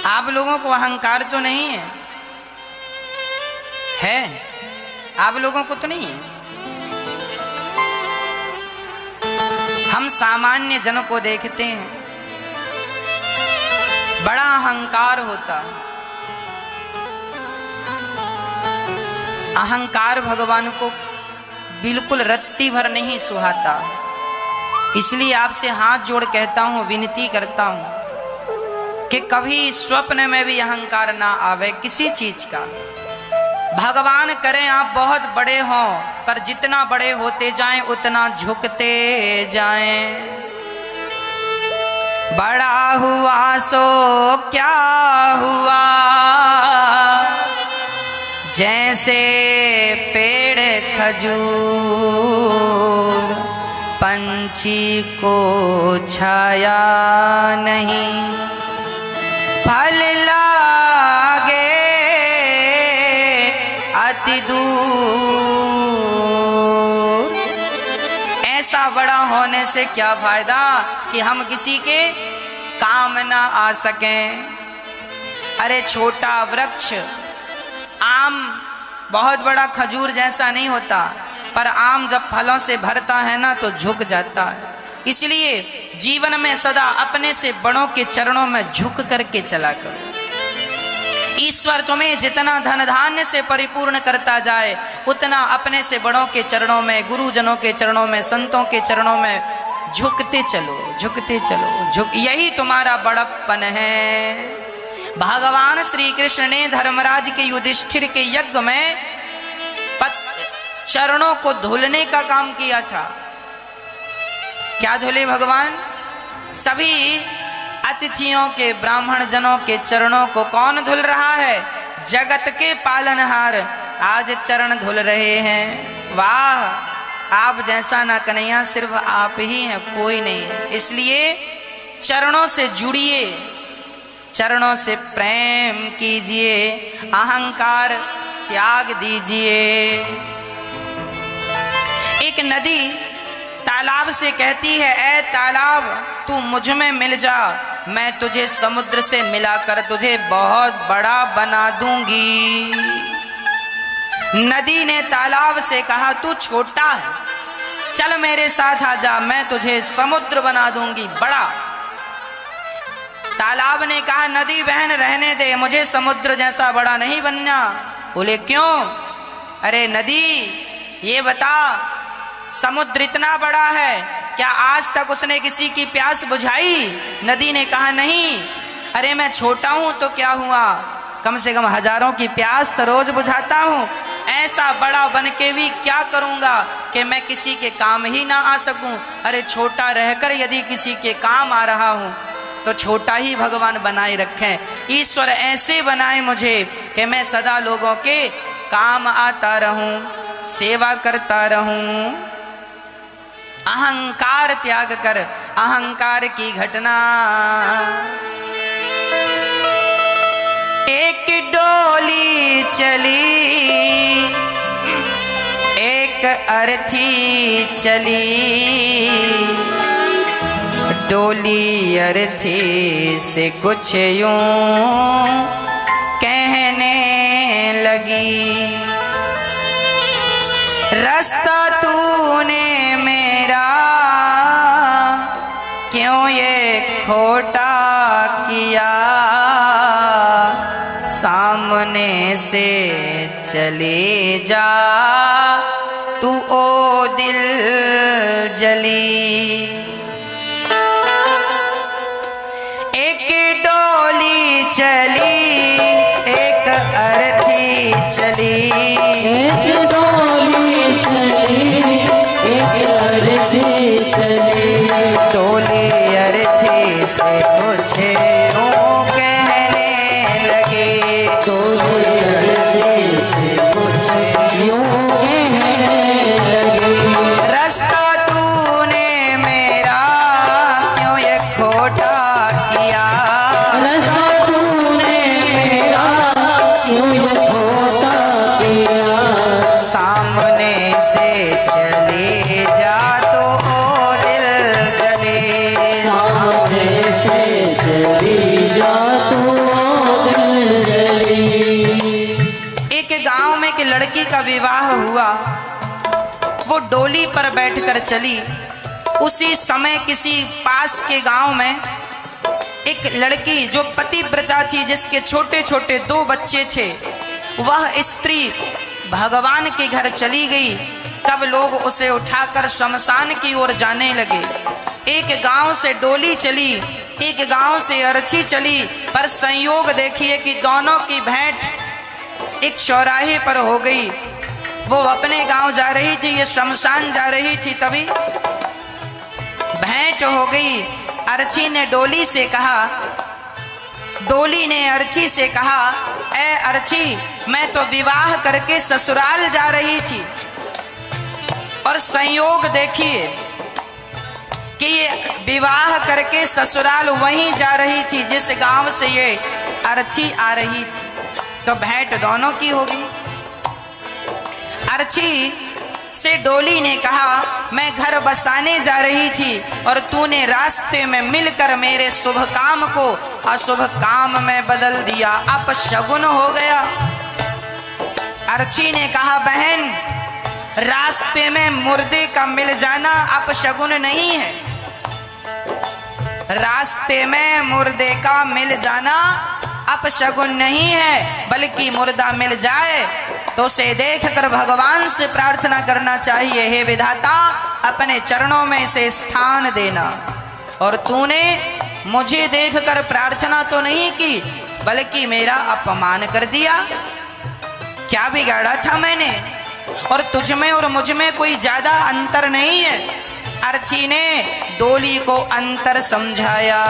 आप लोगों को अहंकार तो नहीं है? है? आप लोगों को तो नहीं है? हम सामान्य जन को देखते हैं, बड़ा अहंकार होता है। अहंकार भगवान को बिल्कुल रत्ती भर नहीं सुहाता। इसलिए आपसे हाथ जोड़ कहता हूं, विनती करता हूं कि कभी स्वप्न में भी अहंकार ना आवे किसी चीज का। भगवान करें आप बहुत बड़े हों, पर जितना बड़े होते जाएं उतना झुकते जाएं। बड़ा हुआ सो क्या हुआ, जैसे पेड़ खजूर, पंछी को छाया नहीं, फल लागे अति दूर। ऐसा बड़ा होने से क्या फायदा कि हम किसी के काम ना आ सकें। अरे छोटा वृक्ष आम बहुत बड़ा खजूर जैसा नहीं होता, पर आम जब फलों से भरता है ना तो झुक जाता है। इसलिए जीवन में सदा अपने से बड़ों के चरणों में झुक करके चला करो। ईश्वर तुम्हें जितना धन धान्य से परिपूर्ण करता जाए उतना अपने से बड़ों के चरणों में, गुरुजनों के चरणों में, संतों के चरणों में झुकते चलो, झुकते चलो। यही तुम्हारा बड़प्पन है। भगवान श्री कृष्ण ने धर्मराज के युधिष्ठिर के यज्ञ में चरणों को धुलने का काम किया था। क्या धुले भगवान? सभी अतिथियों के, ब्राह्मण जनों के चरणों को कौन धुल रहा है? जगत के पालनहार आज चरण धुल रहे हैं। वाह, आप जैसा ना कन्हैया, सिर्फ आप ही हैं, कोई नहीं है। इसलिए चरणों से जुड़िए, चरणों से प्रेम कीजिए, अहंकार त्याग दीजिए। एक नदी तालाब से कहती है, ऐ तालाब तू मुझ में मिल जा, मैं तुझे समुद्र से मिलाकर तुझे बहुत बड़ा बना दूंगी। नदी ने तालाब से कहा, तू छोटा है, चल मेरे साथ आजा, मैं तुझे समुद्र बना दूंगी बड़ा। तालाब ने कहा, नदी बहन रहने दे, मुझे समुद्र जैसा बड़ा नहीं बनना। बोले क्यों? अरे नदी ये बता, समुद्र इतना बड़ा है, क्या आज तक उसने किसी की प्यास बुझाई? नदी ने कहा नहीं। अरे मैं छोटा हूं तो क्या हुआ, कम से कम हजारों की प्यास तो रोज बुझाता हूं। ऐसा बड़ा बन के भी क्या करूंगा कि मैं किसी के काम ही ना आ सकूं। अरे छोटा रहकर यदि किसी के काम आ रहा हूं तो छोटा ही भगवान बनाए रखें। ईश्वर ऐसे बनाए मुझे कि मैं सदा लोगों के काम आता रहूं, सेवा करता रहूं। अहंकार त्याग कर, अहंकार की घटना। एक डोली चली, एक अर्थी चली, डोली अर्थी से कुछ यूं कहने लगी, रास्ता तूने मेरा क्यों ये खोटा किया, सामने से चले जा तू ओ दिल जली। एक डोली चली, एक अर्थी चली, एक डोली चली, एक अर्थी चली, डोली अर्थी से कुछ यूं कहने लगे, डोली अर्थी से कुछ यूं कहने लगे, रास्ता तूने मेरा क्यों ये खोटा किया, रास्ता तूने मेरा क्यों ये खोटा किया, सामने से चले जा तो ओ दिल जले, सामने से चली जा तू ओ दिल जली। एक गांव में एक लड़की का विवाह हुआ, वो डोली पर बैठकर चली। उसी समय किसी पास के गांव में एक लड़की जो पतिव्रता थी, जिसके छोटे छोटे 2 बच्चे थे, वह स्त्री भगवान के घर चली गई। तब लोग उसे उठाकर शमशान की ओर जाने लगे। एक गांव से डोली चली, एक गांव से अर्थी चली, पर संयोग देखिए कि दोनों की भेंट एक चौराहे पर हो गई। वो अपने गांव जा रही थी, ये शमशान जा रही थी, तभी भेंट हो गई। अर्थी ने डोली से कहा, डोली ने अर्थी से कहा, ऐ अर्थी मैं तो विवाह करके ससुराल जा रही थी, और संयोग देखिए कि ये विवाह करके ससुराल वहीं जा रही थी जिस गांव से ये अर्थी आ रही थी, तो भेंट दोनों की होगी। अर्थी से डोली ने कहा, मैं घर बसाने जा रही थी और तूने रास्ते में मिलकर मेरे शुभ काम को अशुभ काम में बदल दिया, अपशगुन हो गया। अर्थी ने कहा, बहन रास्ते में मुर्दे का मिल जाना अपशगुन नहीं है, रास्ते में मुर्दे का मिल जाना अपशगुन नहीं है, बल्कि मुर्दा मिल जाए तो उसे देखकर भगवान से प्रार्थना करना चाहिए, हे विधाता अपने चरणों में इसे स्थान देना। और तूने मुझे देखकर प्रार्थना तो नहीं की, बल्कि मेरा अपमान कर दिया। क्या बिगाड़ा था मैंने? और तुझ में और मुझ में कोई ज्यादा अंतर नहीं है। अर्थी ने डोली को अंतर समझाया।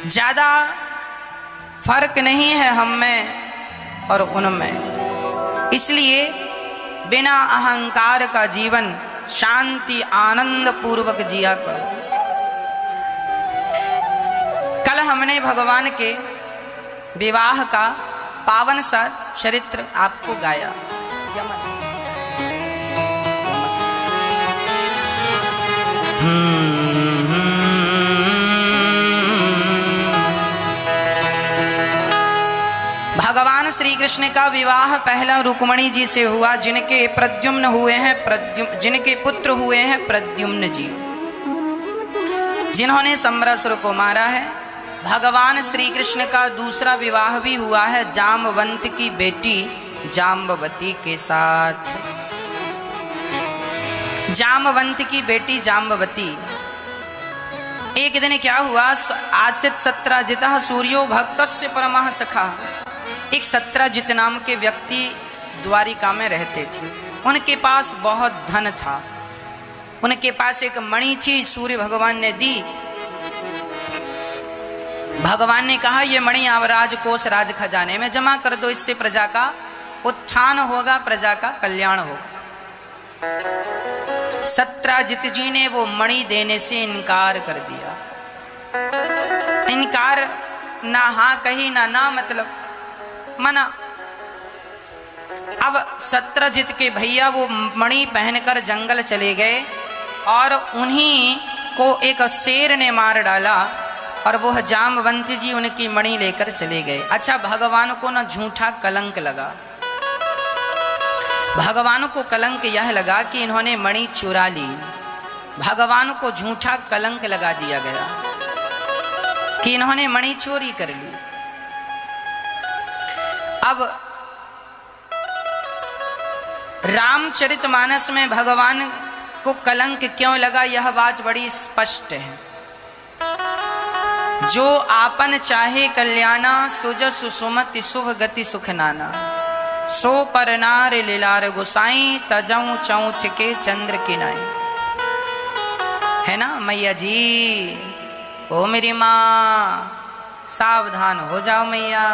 ज्यादा फर्क नहीं है हम में और उनमें, इसलिए बिना अहंकार का जीवन शांति आनंद पूर्वक जिया करो। कल हमने भगवान के विवाह का पावन सा चरित्र आपको गाया। भगवान श्री कृष्ण का विवाह पहला रुक्मणी जी से हुआ, जिनके प्रद्युम्न हुए हैं, जिनके पुत्र हुए हैं प्रद्युम्न जी, जिन्होंने सम्रासुर को मारा है। भगवान श्री कृष्ण का दूसरा विवाह भी हुआ है जामवंत की बेटी जाम्बवती के साथ। जामवंत की बेटी जाम्बवती, एक दिन क्या हुआ, आसित सत्राजितः सूर्यो भक्तस्य परमः सखा। एक सत्राजित नाम के व्यक्ति द्वारिका में रहते थे। उनके पास बहुत धन था। उनके पास एक मणि थी, सूर्य भगवान ने दी। भगवान ने कहा ये मणि आप राजकोष राज खजाने में जमा कर दो, इससे प्रजा का उत्थान होगा, प्रजा का कल्याण होगा। सत्राजित जी ने वो मणि देने से इनकार कर दिया। इनकार, ना हाँ कही ना मतलब मना। अब सत्रजित के भैया वो मणि पहनकर जंगल चले गए और उन्हीं को एक शेर ने मार डाला और वह जामवंत जी उनकी मणि लेकर चले गए। अच्छा, भगवान को ना झूठा कलंक लगा। भगवान को कलंक यह लगा कि इन्होंने मणि चुरा ली। भगवान को झूठा कलंक लगा दिया गया कि इन्होंने मणि चोरी कर ली। अब रामचरितमानस में भगवान को कलंक क्यों लगा, यह बात बड़ी स्पष्ट है। जो आपन चाहे कल्याणा, सुजस सुमति शुभ गति सुख नाना। सो पर नार लीलार गोसाई, तजऊ चौथ के चंद्र की नाई। है ना मैया जी? ओ मेरी माँ, सावधान हो जाओ मैया,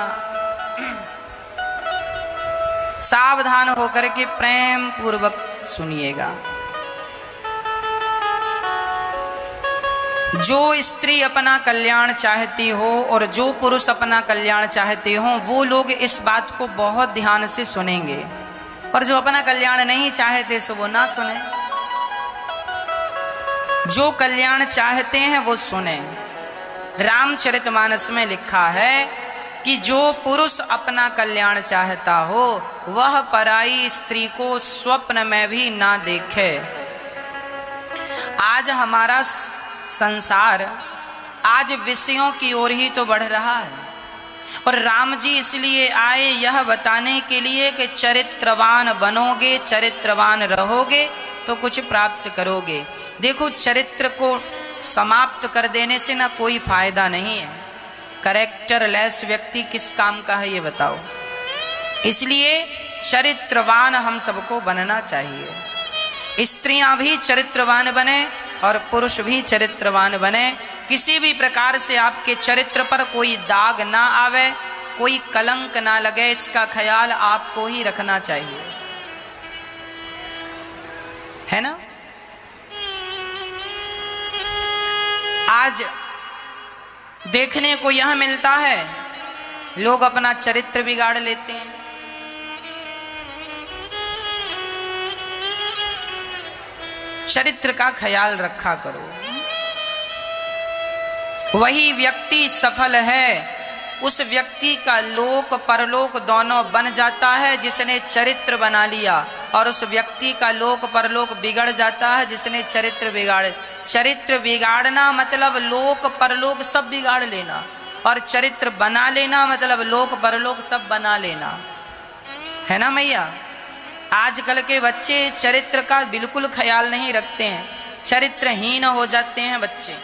सावधान होकर के प्रेम पूर्वक सुनिएगा। जो स्त्री अपना कल्याण चाहती हो और जो पुरुष अपना कल्याण चाहते हो, वो लोग इस बात को बहुत ध्यान से सुनेंगे, और जो अपना कल्याण नहीं चाहते सो वो ना सुने। जो कल्याण चाहते हैं वो सुने। रामचरितमानस में लिखा है कि जो पुरुष अपना कल्याण चाहता हो वह पराई स्त्री को स्वप्न में भी ना देखे। आज हमारा संसार आज विषयों की ओर ही तो बढ़ रहा है, और राम जी इसलिए आए यह बताने के लिए कि चरित्रवान बनोगे, चरित्रवान रहोगे तो कुछ प्राप्त करोगे। देखो, चरित्र को समाप्त कर देने से ना कोई फायदा नहीं है। कैरेक्टरलेस व्यक्ति किस काम का है ये बताओ। इसलिए चरित्रवान हम सबको बनना चाहिए। स्त्रियां भी चरित्रवान बने और पुरुष भी चरित्रवान बने। किसी भी प्रकार से आपके चरित्र पर कोई दाग ना आवे, कोई कलंक ना लगे, इसका ख्याल आपको ही रखना चाहिए, है ना। आज देखने को यह मिलता है, लोग अपना चरित्र बिगाड़ लेते हैं। चरित्र का ख्याल रखा करो। वही व्यक्ति सफल है, उस व्यक्ति का लोक परलोक दोनों बन जाता है जिसने चरित्र बना लिया, और उस व्यक्ति का लोक परलोक बिगड़ जाता है जिसने चरित्र बिगाड़े। चरित्र बिगाड़ना मतलब लोक परलोक सब बिगाड़ लेना, और चरित्र बना लेना मतलब लोक परलोक सब बना लेना, है ना मैया। आजकल के बच्चे चरित्र का बिल्कुल ख्याल नहीं रखते हैं। चरित्रहीन हो जाते हैं बच्चे।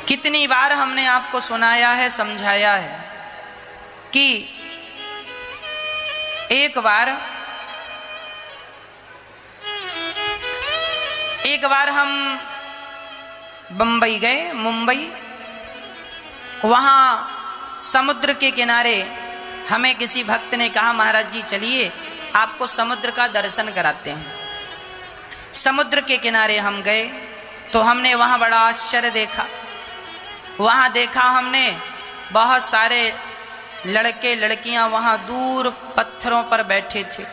कितनी बार हमने आपको सुनाया है, समझाया है कि एक बार हम बंबई गए, मुंबई, वहाँ समुद्र के किनारे हमें किसी भक्त ने कहा महाराज जी चलिए आपको समुद्र का दर्शन कराते हैं। समुद्र के किनारे हम गए तो हमने वहाँ बड़ा आश्चर्य देखा। वहाँ देखा हमने बहुत सारे लड़के लड़कियां वहाँ दूर पत्थरों पर बैठे थे।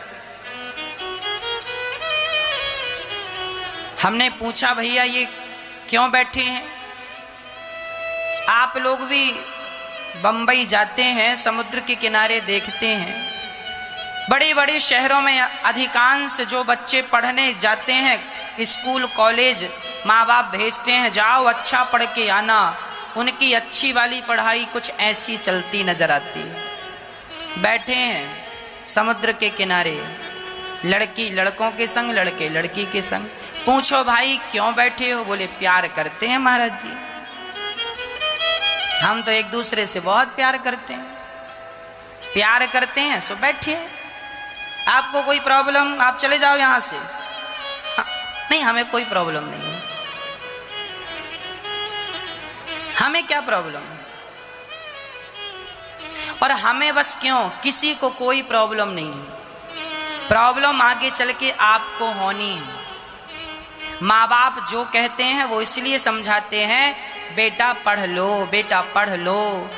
हमने पूछा भैया ये क्यों बैठे हैं? आप लोग भी बंबई जाते हैं, समुद्र के किनारे देखते हैं, बड़े बड़े शहरों में अधिकांश जो बच्चे पढ़ने जाते हैं, स्कूल कॉलेज माँ बाप भेजते हैं जाओ अच्छा पढ़ के आना, उनकी अच्छी वाली पढ़ाई कुछ ऐसी चलती नजर आती है। बैठे हैं समुद्र के किनारे, लड़की लड़कों के संग, लड़के लड़की के संग। पूछो भाई क्यों बैठे हो? बोले प्यार करते हैं महाराज जी, हम तो एक दूसरे से बहुत प्यार करते हैं। प्यार करते हैं सो बैठिए, आपको कोई प्रॉब्लम आप चले जाओ यहां से। नहीं हमें कोई प्रॉब्लम नहीं है, हमें क्या प्रॉब्लम है? और हमें बस क्यों, किसी को कोई प्रॉब्लम नहीं है। प्रॉब्लम आगे चल के आपको होनी है। माँ बाप जो कहते हैं वो इसलिए समझाते हैं बेटा पढ़ लो, बेटा पढ़ लो।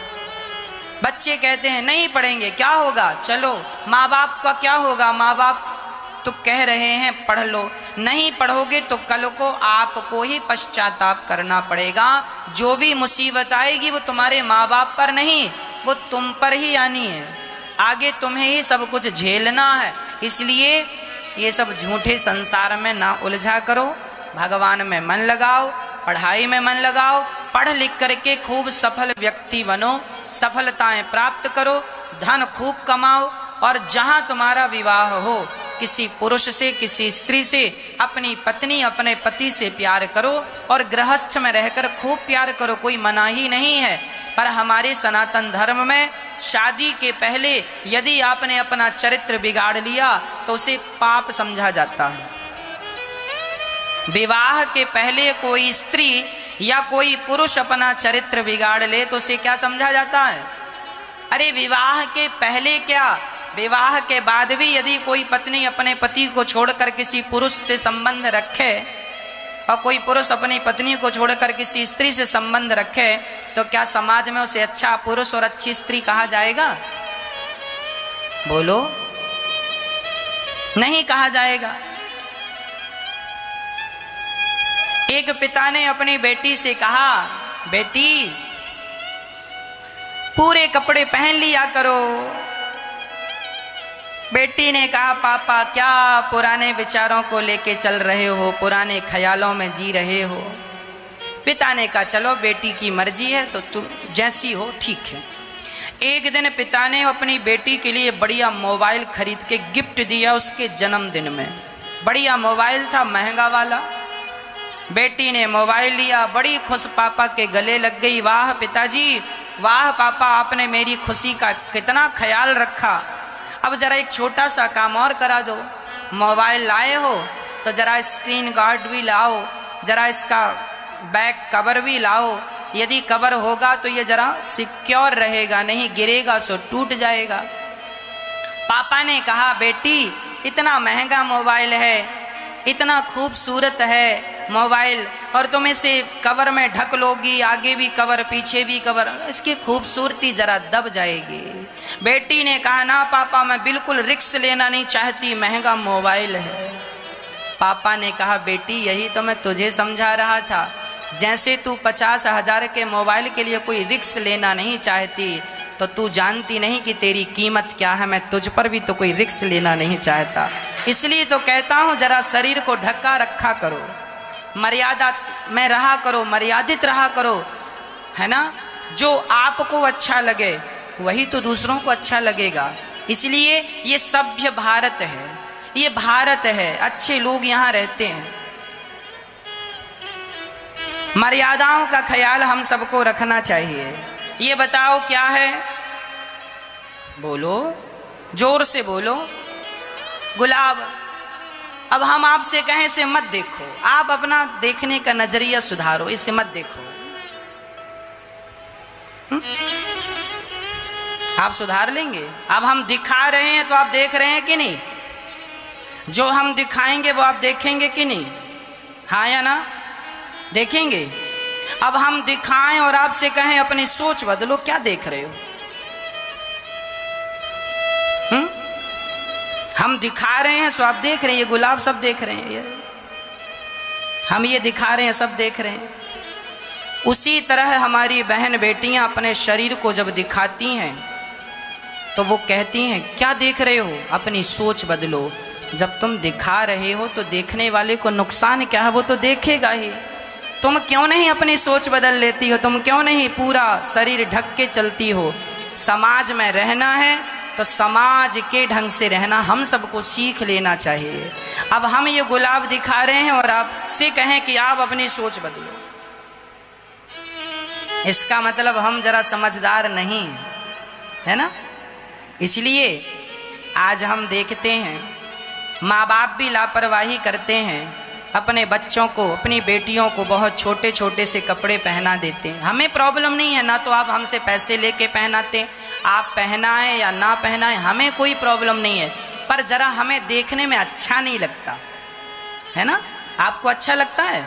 बच्चे कहते हैं नहीं पढ़ेंगे क्या होगा, चलो। माँ बाप का क्या होगा, माँ बाप तो कह रहे हैं पढ़ लो। नहीं पढ़ोगे तो कल को आपको ही पश्चाताप करना पड़ेगा। जो भी मुसीबत आएगी वो तुम्हारे माँ बाप पर नहीं, वो तुम पर ही आनी है। आगे तुम्हें ही सब कुछ झेलना है। इसलिए ये सब झूठे संसार में ना उलझा करो, भगवान में मन लगाओ, पढ़ाई में मन लगाओ, पढ़ लिख करके खूब सफल व्यक्ति बनो, सफलताएं प्राप्त करो, धन खूब कमाओ। और जहां तुम्हारा विवाह हो किसी पुरुष से, किसी स्त्री से, अपनी पत्नी अपने पति से प्यार करो और गृहस्थ में रहकर खूब प्यार करो, कोई मनाही नहीं है। पर हमारे सनातन धर्म में शादी के पहले यदि आपने अपना चरित्र बिगाड़ लिया तो उसे पाप समझा जाता है। विवाह के पहले कोई स्त्री या कोई पुरुष अपना चरित्र बिगाड़ ले तो उसे क्या समझा जाता है? अरे विवाह के पहले क्या, विवाह के बाद भी यदि कोई पत्नी अपने पति को छोड़कर किसी पुरुष से संबंध रखे और कोई पुरुष अपनी पत्नी को छोड़कर किसी स्त्री से संबंध रखे तो क्या समाज में उसे अच्छा पुरुष और अच्छी स्त्री कहा जाएगा? बोलो, नहीं कहा जाएगा। एक पिता ने अपनी बेटी से कहा बेटी पूरे कपड़े पहन लिया करो। बेटी ने कहा पापा क्या पुराने विचारों को लेके चल रहे हो, पुराने ख्यालों में जी रहे हो। पिता ने कहा चलो बेटी की मर्जी है तो तू जैसी हो ठीक है। एक दिन पिता ने अपनी बेटी के लिए बढ़िया मोबाइल खरीद के गिफ्ट दिया उसके जन्मदिन में। बढ़िया मोबाइल था, महंगा वाला। बेटी ने मोबाइल लिया, बड़ी खुश पापा के गले लग गई। वाह पिताजी, वाह पापा, आपने मेरी खुशी का कितना ख्याल रखा। अब जरा एक छोटा सा काम और करा दो, मोबाइल लाए हो तो जरा स्क्रीन गार्ड भी लाओ, जरा इसका बैक कवर भी लाओ। यदि कवर होगा तो ये जरा सिक्योर रहेगा, नहीं गिरेगा सो टूट जाएगा। पापा ने कहा बेटी इतना महंगा मोबाइल है, इतना खूबसूरत है मोबाइल, और तुम इसे कवर में ढक लोगी, आगे भी कवर पीछे भी कवर, इसकी खूबसूरती जरा दब जाएगी। बेटी ने कहा ना पापा मैं बिल्कुल रिस्क लेना नहीं चाहती, महंगा मोबाइल है। पापा ने कहा बेटी यही तो मैं तुझे समझा रहा था, जैसे तू 50,000 के मोबाइल के लिए कोई रिस्क लेना नहीं चाहती तो तू जानती नहीं कि तेरी कीमत क्या है। मैं तुझ पर भी तो कोई रिस्क लेना नहीं चाहता, इसलिए तो कहता हूँ जरा शरीर को ढका रखा करो, मर्यादा में रहा करो, मर्यादित रहा करो, है ना। जो आपको अच्छा लगे वही तो दूसरों को अच्छा लगेगा। इसलिए ये सभ्य भारत है, ये भारत है, अच्छे लोग यहाँ रहते हैं। मर्यादाओं का ख्याल हम सबको रखना चाहिए। ये बताओ क्या है? बोलो, जोर से बोलो। गुलाब। अब हम आपसे कहें इसे मत देखो, आप अपना देखने का नजरिया सुधारो, इसे मत देखो। आप सुधार लेंगे। अब हम दिखा रहे हैं तो आप देख रहे हैं कि नहीं? जो हम दिखाएंगे वो आप देखेंगे कि नहीं? हाँ या ना? देखेंगे। अब हम दिखाएं और आपसे कहें अपनी सोच बदलो, क्या देख रहे हो? हम दिखा रहे हैं सो आप देख रहे हैं, ये गुलाब सब देख रहे हैं, ये हम ये दिखा रहे हैं सब देख रहे हैं। उसी तरह हमारी बहन बेटियां अपने शरीर को जब दिखाती हैं तो वो कहती हैं क्या देख रहे हो? अपनी सोच बदलो। जब तुम दिखा रहे हो तो देखने वाले को नुकसान क्या है? वो तो देखेगा ही। तुम क्यों नहीं अपनी सोच बदल लेती हो? तुम क्यों नहीं पूरा शरीर ढक के चलती हो? समाज में रहना है तो समाज के ढंग से रहना हम सबको सीख लेना चाहिए। अब हम ये गुलाब दिखा रहे हैं और आपसे कहें कि आप अपनी सोच बदलो, इसका मतलब हम जरा समझदार नहीं है ना? इसलिए आज हम देखते हैं माँ बाप भी लापरवाही करते हैं, अपने बच्चों को, अपनी बेटियों को बहुत छोटे छोटे से कपड़े पहना देते हैं। हमें प्रॉब्लम नहीं है ना, तो आप हमसे पैसे लेके पहनाते, आप पहनाएं या ना पहनाएं, हमें कोई प्रॉब्लम नहीं है। पर ज़रा हमें देखने में अच्छा नहीं लगता है ना? आपको अच्छा लगता है?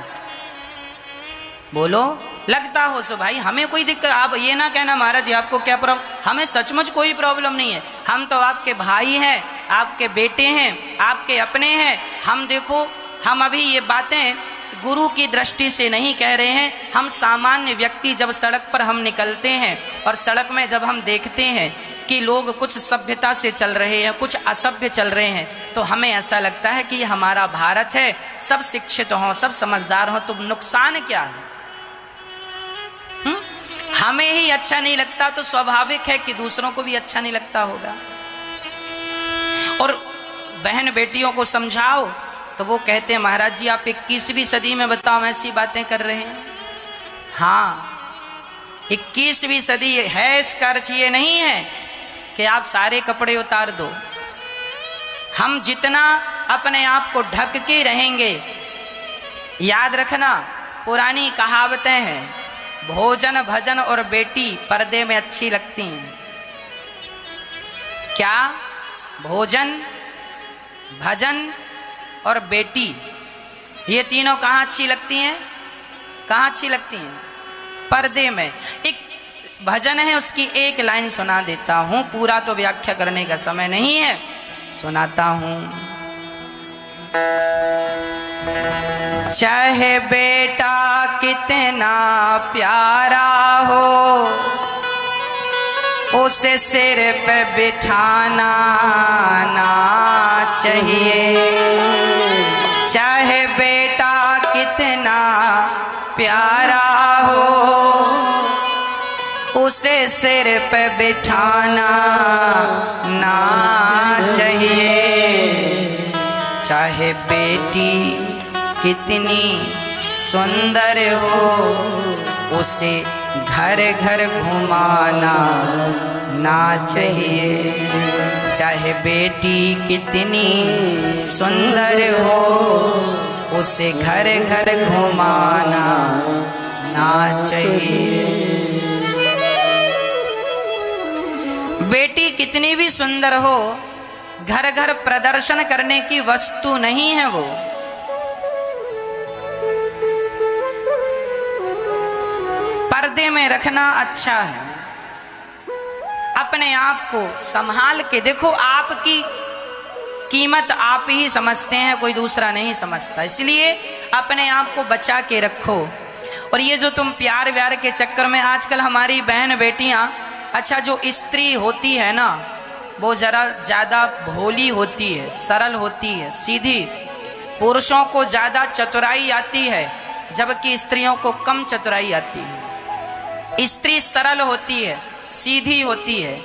बोलो, लगता हो सो भाई, हमें कोई दिक्कत। आप ये ना कहना महाराज जी आपको क्या प्रॉब्लम, हमें सचमुच कोई प्रॉब्लम नहीं है। हम तो आपके भाई हैं, आपके बेटे हैं, आपके अपने हैं। हम देखो, हम अभी ये बातें गुरु की दृष्टि से नहीं कह रहे हैं। हम सामान्य व्यक्ति जब सड़क पर हम निकलते हैं और सड़क में जब हम देखते हैं कि लोग कुछ सभ्यता से चल रहे हैं, कुछ असभ्य चल रहे हैं, तो हमें ऐसा लगता है कि ये हमारा भारत है, सब शिक्षित हों, सब समझदार हों, तो नुकसान क्या है? हमें ही अच्छा नहीं लगता तो स्वाभाविक है कि दूसरों को भी अच्छा नहीं लगता होगा। और बहन बेटियों को समझाओ तो वो कहते हैं महाराज जी आप 21वीं सदी में बताओ ऐसी बातें कर रहे हैं। हाँ, 21वीं सदी है, इसका अर्थ ये नहीं है कि आप सारे कपड़े उतार दो। हम जितना अपने आप को ढक के रहेंगे, याद रखना पुरानी कहावतें हैं, भोजन भजन और बेटी पर्दे में अच्छी लगती हैं। क्या? भोजन भजन और बेटी, ये तीनों कहाँ अच्छी लगती हैं? कहाँ अच्छी लगती हैं? पर्दे में। एक भजन है, उसकी एक लाइन सुना देता हूँ, पूरा तो व्याख्या करने का समय नहीं है, सुनाता हूँ। चाहे बेटा कितना प्यारा हो, उसे सिर पे बिठाना ना चाहिए। चाहे बेटा कितना प्यारा हो, उसे सिर पे बिठाना ना चाहिए। चाहे बेटी कितनी सुंदर हो, उसे घर घर घुमाना ना चाहिए। चाहे बेटी कितनी सुंदर हो, उसे घर घर घुमाना ना चाहिए। बेटी कितनी भी सुंदर हो, घर घर प्रदर्शन करने की वस्तु नहीं है वो। पर्दे में रखना अच्छा है। अपने आप को संभाल के देखो, आपकी कीमत आप ही समझते हैं, कोई दूसरा नहीं समझता। इसलिए अपने आप को बचा के रखो। और ये जो तुम प्यार व्यार के चक्कर में आजकल हमारी बहन बेटियां, अच्छा जो स्त्री होती है ना, वो जरा ज़्यादा भोली होती है, सरल होती है, सीधी। पुरुषों को ज़्यादा चतुराई आती है, जबकि स्त्रियों को कम चतुराई आती है। स्त्री सरल होती है, सीधी होती है,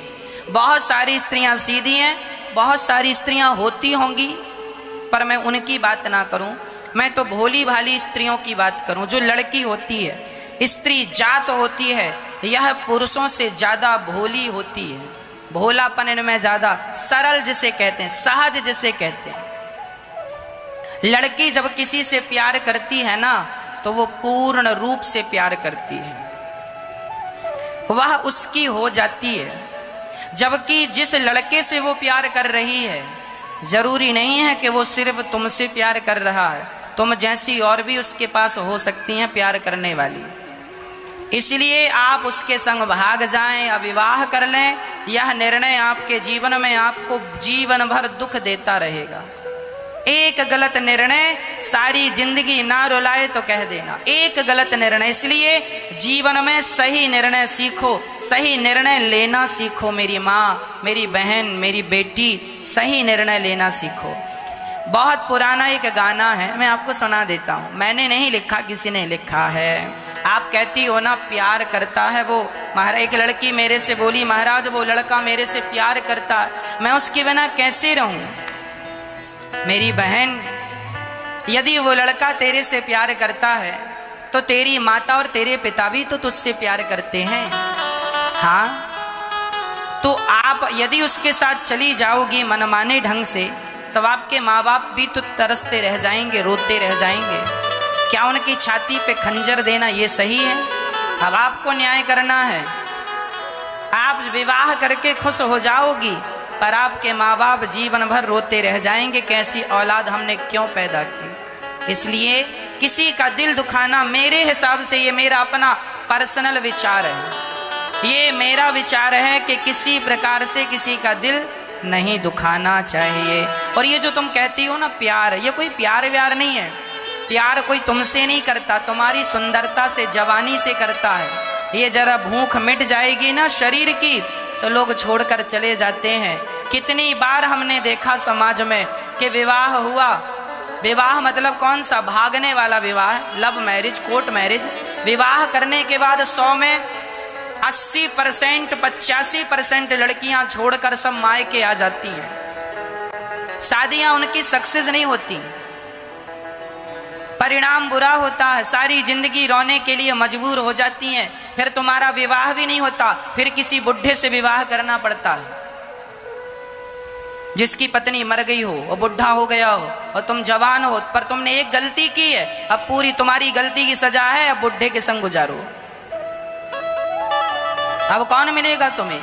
बहुत सारी स्त्रियां सीधी हैं, बहुत सारी स्त्रियां होती होंगी, पर मैं उनकी बात ना करूं। मैं तो भोली भाली स्त्रियों की बात करूं। जो लड़की होती है, स्त्री जात होती है, यह पुरुषों से ज्यादा भोली होती है। भोलापन इनमें ज्यादा, सरल जिसे कहते हैं, सहज जिसे कहते हैं। लड़की जब किसी से प्यार करती है ना, तो वो पूर्ण रूप से प्यार करती है, वह उसकी हो जाती है। जबकि जिस लड़के से वो प्यार कर रही है, जरूरी नहीं है कि वो सिर्फ तुमसे प्यार कर रहा है, तुम जैसी और भी उसके पास हो सकती हैं प्यार करने वाली। इसलिए आप उसके संग भाग जाएं या विवाह कर लें, यह निर्णय आपके जीवन में आपको जीवन भर दुख देता रहेगा। एक गलत निर्णय सारी जिंदगी ना रुलाए तो कह देना, एक गलत निर्णय। इसलिए जीवन में सही निर्णय सीखो, सही निर्णय लेना सीखो। मेरी माँ, मेरी बहन, मेरी बेटी, सही निर्णय लेना सीखो। बहुत पुराना एक गाना है, मैं आपको सुना देता हूँ। मैंने नहीं लिखा, किसी ने लिखा है। आप कहती हो ना प्यार करता है वो। महाराज, एक लड़की मेरे से बोली, महाराज वो लड़का मेरे से प्यार करता, मैं उसके बिना कैसे रहूं। मेरी बहन, यदि वो लड़का तेरे से प्यार करता है तो तेरी माता और तेरे पिता भी तो तुझसे प्यार करते हैं। हाँ, तो आप यदि उसके साथ चली जाओगी मनमाने ढंग से, तब आपके माँ बाप भी तो तरसते रह जाएंगे, रोते रह जाएंगे। क्या उनकी छाती पे खंजर देना ये सही है? अब आपको न्याय करना है। आप विवाह करके खुश हो जाओगी, पर आपके माँ बाप जीवन भर रोते रह जाएंगे, कैसी औलाद हमने क्यों पैदा की। इसलिए किसी का दिल दुखाना, मेरे हिसाब से ये मेरा अपना पर्सनल विचार है, ये मेरा विचार है कि किसी प्रकार से किसी का दिल नहीं दुखाना चाहिए। और ये जो तुम कहती हो ना प्यार, ये कोई प्यार व्यार नहीं है। प्यार कोई तुमसे नहीं करता, तुम्हारी सुंदरता से, जवानी से करता है। ये जरा भूख मिट जाएगी ना शरीर की, तो लोग छोड़कर चले जाते हैं। कितनी बार हमने देखा समाज में कि विवाह हुआ, विवाह मतलब कौन सा, भागने वाला विवाह, लव मैरिज, कोर्ट मैरिज। विवाह करने के बाद 100 में 80%, 85% लड़कियां छोड़कर सब मायके आ जाती हैं। शादियां उनकी सक्सेस नहीं होती, परिणाम बुरा होता है। सारी जिंदगी रोने के लिए मजबूर हो जाती हैं। फिर तुम्हारा विवाह भी नहीं होता, फिर किसी बुढ़े से विवाह करना पड़ता है, जिसकी पत्नी मर गई हो और बुढ़ा हो गया हो और तुम जवान हो, पर तुमने एक गलती की है, अब पूरी तुम्हारी गलती की सजा है, अब बुढ़े के संग गुजारो। अब कौन मिलेगा तुम्हें,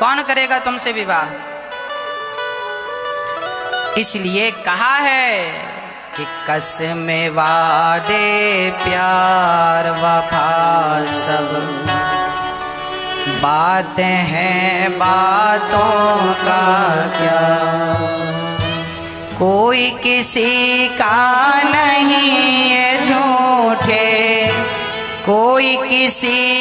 कौन करेगा तुमसे विवाह। इसलिए कहा है कि कसम वादे प्यार वफा सब बातें हैं, बातों का क्या, कोई किसी का नहीं है झूठे, कोई किसी